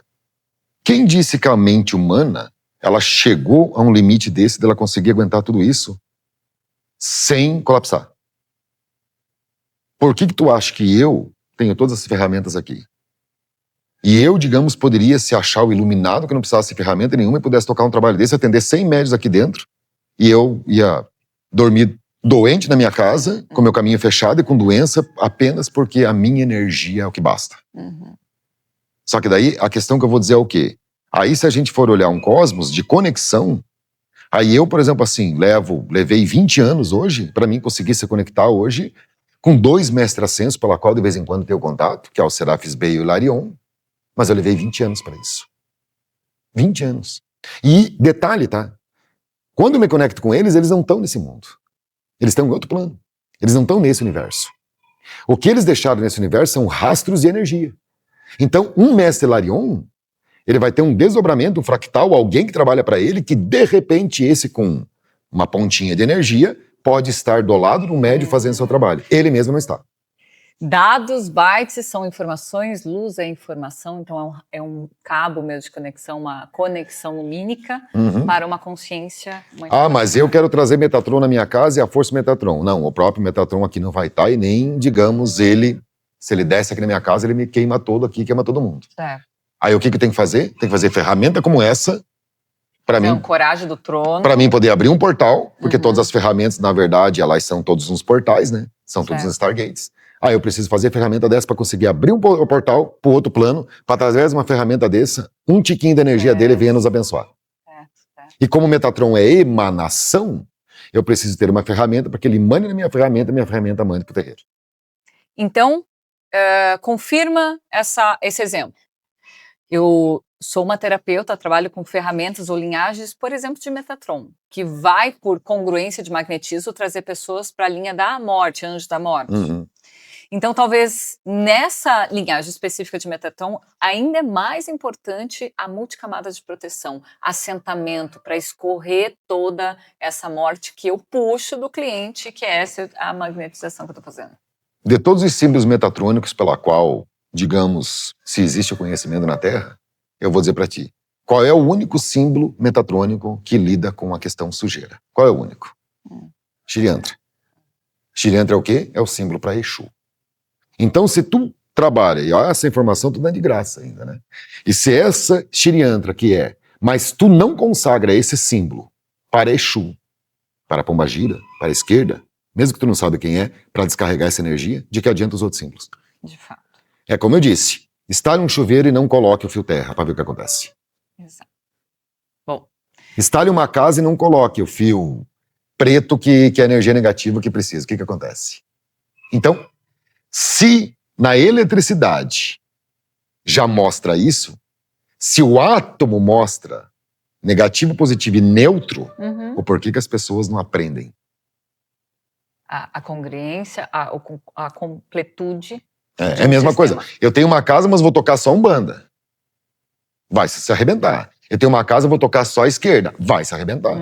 quem disse que a mente humana ela chegou a um limite desse dela conseguir aguentar tudo isso sem colapsar? Por que tu acha que eu tenho todas as ferramentas aqui? E eu, digamos, poderia se achar o iluminado que não precisasse de ferramenta nenhuma e pudesse tocar um trabalho desse, atender 100 médios aqui dentro, e eu ia dormir doente na minha casa, com meu caminho fechado e com doença, apenas porque a minha energia é o que basta. Só que daí, a questão que eu vou dizer é o quê? Aí, se a gente for olhar um cosmos de conexão, aí eu, por exemplo, assim, levei 20 anos hoje, para mim conseguir se conectar hoje, com 2 mestres ascensos, pela qual de vez em quando tenho contato, que é o Serafis Bey e o Hilarion, mas eu levei 20 anos para isso. 20 anos. E, detalhe, tá? Quando eu me conecto com eles, eles não estão nesse mundo. Eles estão em outro plano. Eles não estão nesse universo. O que eles deixaram nesse universo são rastros de energia. Então, um mestre Hilarion, ele vai ter um desdobramento, um fractal, alguém que trabalha para ele, que de repente esse com uma pontinha de energia pode estar do lado do médium fazendo seu trabalho. Ele mesmo não está. Dados, bytes são informações, luz é informação, então é um cabo mesmo de conexão, uma conexão lumínica para uma consciência. Mas eu quero trazer Metatron na minha casa e a força Metatron. Não, o próprio Metatron aqui não vai estar e nem, digamos, ele, se ele desce aqui na minha casa, ele me queima todo aqui, queima todo mundo. Certo. Aí o que tem que fazer? Tem que fazer ferramenta como essa, para mim, coragem do trono. Para mim poder abrir um portal, porque todas as ferramentas, na verdade, elas são todos uns portais, né? São todos uns Stargates. Aí eu preciso fazer ferramenta dessa para conseguir abrir um portal para o outro plano, para através de uma ferramenta dessa, um tiquinho da energia dele venha nos abençoar. E como o Metatron é emanação, eu preciso ter uma ferramenta para que ele emane na minha ferramenta mande para o terreiro. Então, confirma esse exemplo. Eu sou uma terapeuta, trabalho com ferramentas ou linhagens, por exemplo, de Metatron, que vai, por congruência de magnetismo, trazer pessoas para a linha da morte, anjo da morte. Então, talvez nessa linhagem específica de Metatron, ainda é mais importante a multicamada de proteção, assentamento, para escorrer toda essa morte que eu puxo do cliente, que é essa a magnetização que eu estou fazendo. De todos os símbolos metatrônicos pela qual, digamos, se existe o conhecimento na Terra, eu vou dizer para ti, qual é o único símbolo metatrônico que lida com a questão sujeira? Qual é o único? Shiriantra. Shiriantra é o quê? É o símbolo para Exu. Então, se tu trabalha, e essa informação tu dá de graça ainda, né? E se essa Shiriantra que é, mas tu não consagra esse símbolo para Exu, para Pombagira, para a esquerda, mesmo que tu não sabe quem é, para descarregar essa energia, de que adianta os outros símbolos? De fato. É como eu disse, instale um chuveiro e não coloque o fio terra para ver o que acontece. Exato. Bom. Instale uma casa e não coloque o fio preto que é a energia negativa que precisa. O que acontece? Então, se na eletricidade já mostra isso, se o átomo mostra negativo, positivo e neutro, o porquê que as pessoas não aprendem? A congruência, a completude. É a mesma coisa. Eu tenho uma casa, mas vou tocar só umbanda. Vai se arrebentar. Eu tenho uma casa, vou tocar só a esquerda. Vai se arrebentar.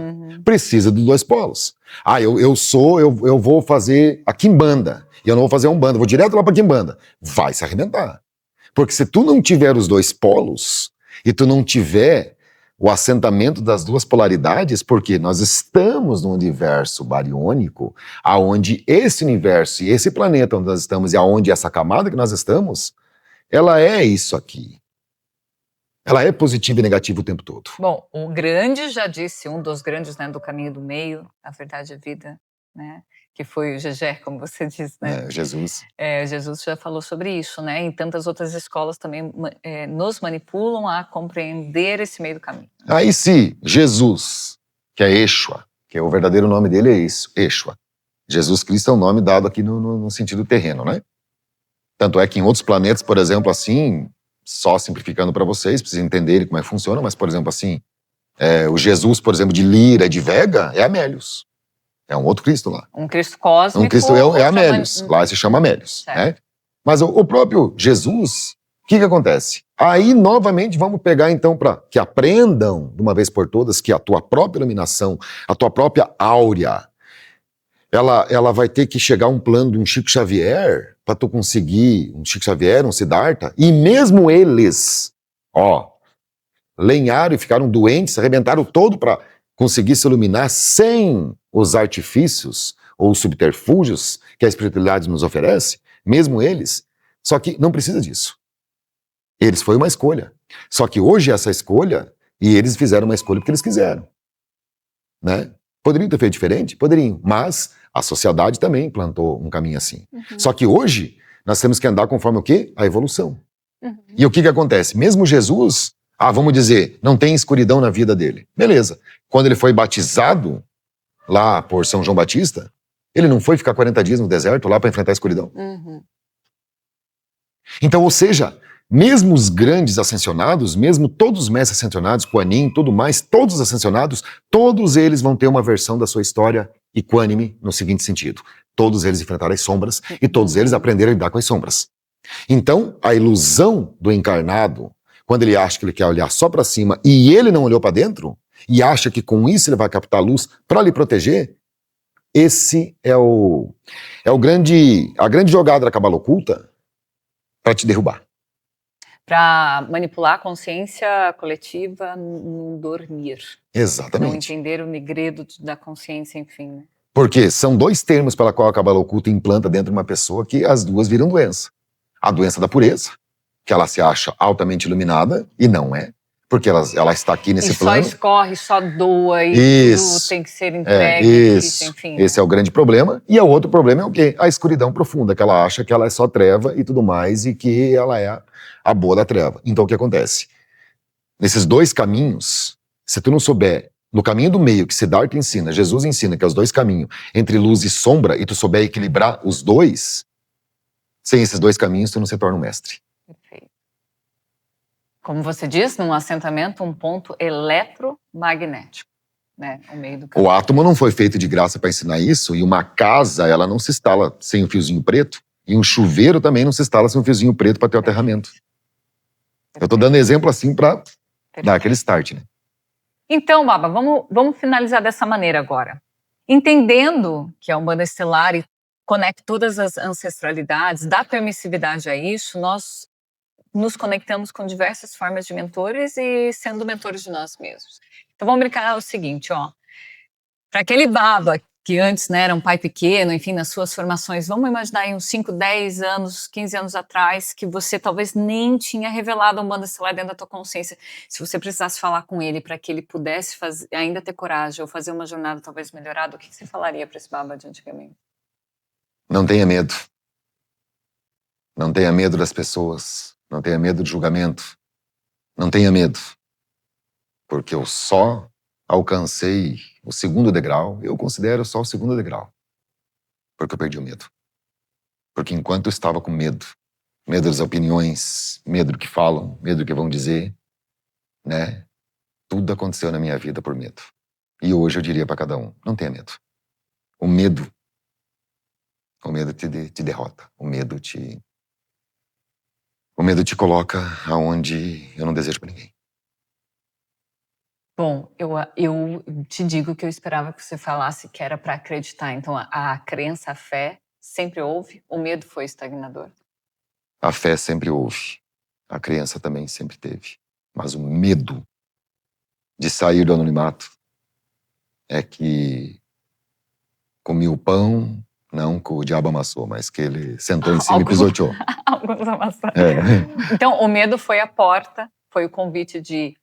Precisa dos dois polos. Eu vou fazer a quimbanda. E eu não vou fazer a umbanda, vou direto lá pra quimbanda. Vai se arrebentar. Porque se tu não tiver os dois polos, e tu não tiver o assentamento das duas polaridades, porque nós estamos num universo bariônico, aonde esse universo e esse planeta onde nós estamos, e aonde essa camada que nós estamos, ela é isso aqui. Ela é positiva e negativa o tempo todo. Bom, o grande já disse, um dos grandes, né, do caminho do meio, a verdade é a vida, né, que foi o Gegé, como você disse, né? Jesus. Jesus já falou sobre isso, né? Em tantas outras escolas também nos manipulam a compreender esse meio do caminho. Aí se Jesus, que é Exua, que é o verdadeiro nome dele é isso, Exua. Jesus Cristo é um nome dado aqui no sentido terreno, né? Tanto é que em outros planetas, por exemplo, assim, só simplificando para vocês entenderem como é que funciona, mas, por exemplo, assim, o Jesus, por exemplo, de Lira, de Vega, é Amélios. É um outro Cristo lá. Um Cristo cósmico. Um Cristo é Amélios. Lá se chama Amélios. Né? Mas o próprio Jesus, o que acontece? Aí, novamente, vamos pegar, então, para que aprendam, de uma vez por todas, que a tua própria iluminação, a tua própria áurea, ela vai ter que chegar a um plano de um Chico Xavier, para tu conseguir, um Chico Xavier, um Siddhartha, e mesmo eles, lenharam e ficaram doentes, arrebentaram todo para conseguir se iluminar sem os artifícios ou os subterfúgios que a espiritualidade nos oferece, mesmo eles, só que não precisa disso. Eles foi uma escolha. Só que hoje essa escolha, e eles fizeram uma escolha porque eles quiseram. Né? Poderiam ter feito diferente? Poderiam, mas a sociedade também plantou um caminho assim. Só que hoje nós temos que andar conforme o quê? A evolução. E o que acontece? Mesmo Jesus, vamos dizer, não tem escuridão na vida dele. Beleza. Quando ele foi batizado lá por São João Batista, ele não foi ficar 40 dias no deserto lá para enfrentar a escuridão. Então, ou seja, mesmo os grandes ascensionados, mesmo todos os mestres ascensionados, Kuan Yin, tudo mais, todos os ascensionados, todos eles vão ter uma versão da sua história equânime no seguinte sentido. Todos eles enfrentaram as sombras e todos eles aprenderam a lidar com as sombras. Então, a ilusão do encarnado, quando ele acha que ele quer olhar só para cima e ele não olhou para dentro, e acha que com isso ele vai captar a luz para lhe proteger, Esse é a grande jogada da cabala oculta para te derrubar. Para manipular a consciência coletiva no dormir. Não Exatamente. entender o segredo da consciência, enfim, né? Porque são dois termos pela qual a cabala oculta implanta dentro de uma pessoa que as duas viram doença. A doença da pureza, que ela se acha altamente iluminada e não é, porque ela está aqui nesse E plano. só escorre, só doa e tudo tem que ser entregue, enfim. Esse é o grande problema. E o outro problema é o quê? A escuridão profunda, que ela acha que ela é só treva e tudo mais e que ela é a boa da treva. Então o que acontece? Nesses dois caminhos, se tu não souber, no caminho do meio que Siddhartha ensina, Jesus ensina, que é os dois caminhos, entre luz e sombra, e tu souber equilibrar os dois, sem esses dois caminhos tu não se torna um mestre. Perfeito. Como você diz, num assentamento, um ponto eletromagnético, né? O meio do caminho. O átomo não foi feito de graça para ensinar isso, e uma casa, ela não se instala sem um fiozinho preto, e um chuveiro também não se instala sem um fiozinho preto para ter o aterramento. Eu tô dando exemplo assim para dar aquele start, né? Então, Baba, vamos finalizar dessa maneira agora. Entendendo que a Umbanda Estelar conecta todas as ancestralidades, dá permissividade a isso, nós nos conectamos com diversas formas de mentores e sendo mentores de nós mesmos. Então vamos brincar o seguinte, ó. Para aquele Baba que antes, né, era um pai pequeno, enfim, nas suas formações, vamos imaginar aí uns 5, 10 anos, 15 anos atrás, que você talvez nem tinha revelado a Umbanda Estelar dentro da tua consciência. Se você precisasse falar com ele para que ele pudesse ainda ter coragem ou fazer uma jornada talvez melhorada, o que você falaria para esse Baba de antigamente? Não tenha medo. Não tenha medo das pessoas. Não tenha medo do julgamento. Não tenha medo. Porque eu só alcancei o segundo degrau, eu considero só o segundo degrau. Porque eu perdi o medo. Porque enquanto eu estava com medo das opiniões, medo do que falam, medo do que vão dizer, né? Tudo aconteceu na minha vida por medo. E hoje eu diria para cada um, não tenha medo. O medo te derrota. O medo te aonde eu não desejo para ninguém. Bom, eu te digo que eu esperava que você falasse que era para acreditar. Então, a crença, a fé sempre houve, o medo foi estagnador. A fé sempre houve. A crença também sempre teve. Mas o medo de sair do anonimato é que comi o pão, não que o diabo amassou, mas que ele sentou em cima e pisoteou. Alguns amassaram. Então, o medo foi a porta, foi o convite de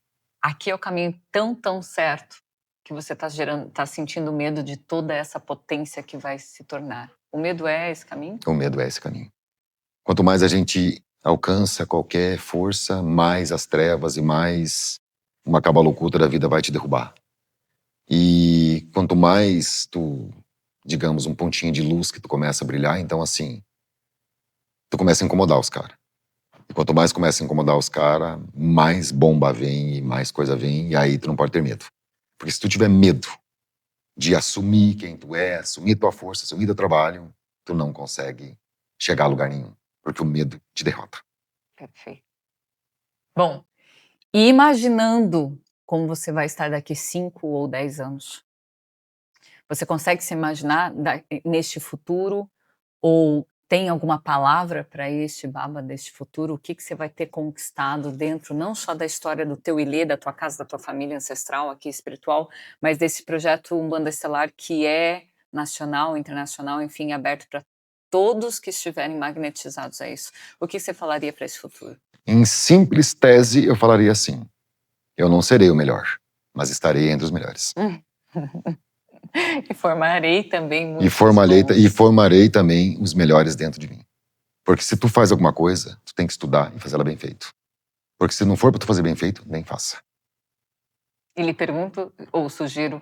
aqui é o caminho tão certo que você está sentindo medo de toda essa potência que vai se tornar. O medo é esse caminho? O medo é esse caminho. Quanto mais a gente alcança qualquer força, mais as trevas e mais uma cabala oculta da vida vai te derrubar. E quanto mais tu, digamos, um pontinho de luz que tu começa a brilhar, então assim, tu começa a incomodar os caras. E quanto mais começa a incomodar os caras, mais bomba vem e mais coisa vem, e aí tu não pode ter medo. Porque se tu tiver medo de assumir quem tu é, assumir tua força, assumir teu trabalho, tu não consegue chegar a lugar nenhum. Porque o medo te derrota. Perfeito. Bom, e imaginando como você vai estar daqui 5 ou 10 anos, você consegue se imaginar neste futuro? Ou tem alguma palavra para este Baba deste futuro? O que você vai ter conquistado dentro, não só da história do teu Ilê, da tua casa, da tua família ancestral aqui espiritual, mas desse projeto Umbanda Estelar que é nacional, internacional, enfim, aberto para todos que estiverem magnetizados a isso. O que você falaria para esse futuro? Em simples tese, eu falaria assim: eu não serei o melhor, mas estarei entre os melhores. E formarei também muitos E formarei também os melhores dentro de mim. Porque se tu faz alguma coisa, tu tem que estudar e fazer ela bem feito. Porque se não for para tu fazer bem feito, nem faça. E lhe pergunto, ou sugiro,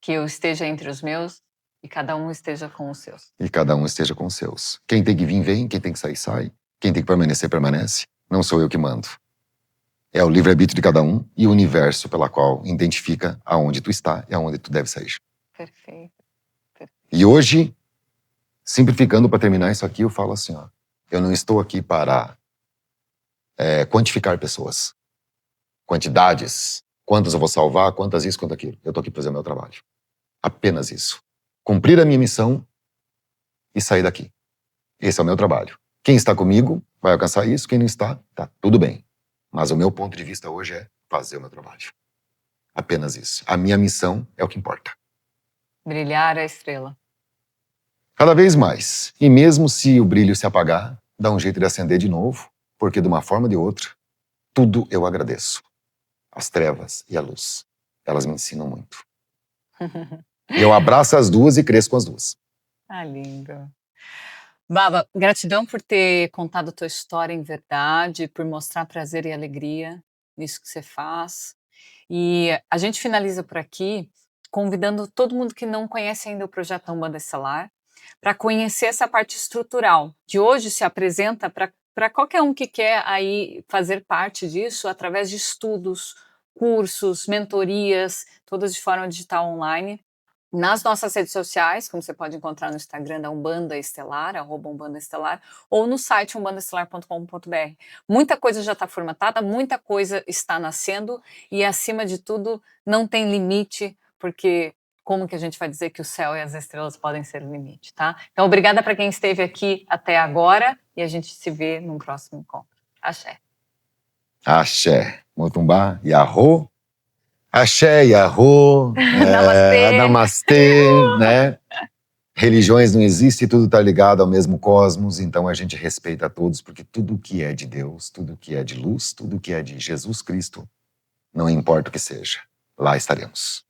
que eu esteja entre os meus e cada um esteja com os seus. E cada um esteja com os seus. Quem tem que vir, vem. Quem tem que sair, sai. Quem tem que permanecer, permanece. Não sou eu que mando. É o livre-arbítrio de cada um e o universo pela qual identifica aonde tu está e aonde tu deve sair. Perfeito. E hoje, simplificando para terminar isso aqui, eu falo assim, ó. Eu não estou aqui para quantificar pessoas. Quantidades. Quantas eu vou salvar, quantas isso, quanto aquilo. Eu estou aqui para fazer o meu trabalho. Apenas isso. cumprir a minha missão e sair daqui. Esse é o meu trabalho. Quem está comigo vai alcançar isso, quem não está, tá tudo bem. Mas o meu ponto de vista hoje é fazer o meu trabalho. Apenas isso. A minha missão é o que importa. Brilhar a estrela. Cada vez mais. E mesmo se o brilho se apagar, dá um jeito de acender de novo, porque de uma forma ou de outra, tudo eu agradeço. As trevas e a luz. Elas me ensinam muito. E eu abraço as duas e cresço com as duas. Ah, lindo. Baba, gratidão por ter contado a tua história em verdade, por mostrar prazer e alegria nisso que você faz. E a gente finaliza por aqui convidando todo mundo que não conhece ainda o projeto Umbanda Estelar para conhecer essa parte estrutural, que hoje se apresenta para qualquer um que quer aí fazer parte disso através de estudos, cursos, mentorias, todas de forma digital online. Nas nossas redes sociais, como você pode encontrar no Instagram da Umbanda Estelar, @Umbanda Estelar, ou no site umbandaestelar.com.br. Muita coisa já está formatada, muita coisa está nascendo e, acima de tudo, não tem limite, porque como que a gente vai dizer que o céu e as estrelas podem ser o limite, tá? Então, obrigada para quem esteve aqui até agora e a gente se vê num próximo encontro. Axé. Axé. Motumbá, Yahô. Axé, Yahô. Namastê. Namastê, né? Religiões não existem, tudo está ligado ao mesmo cosmos, então a gente respeita a todos, porque tudo que é de Deus, tudo que é de luz, tudo que é de Jesus Cristo, não importa o que seja, lá estaremos.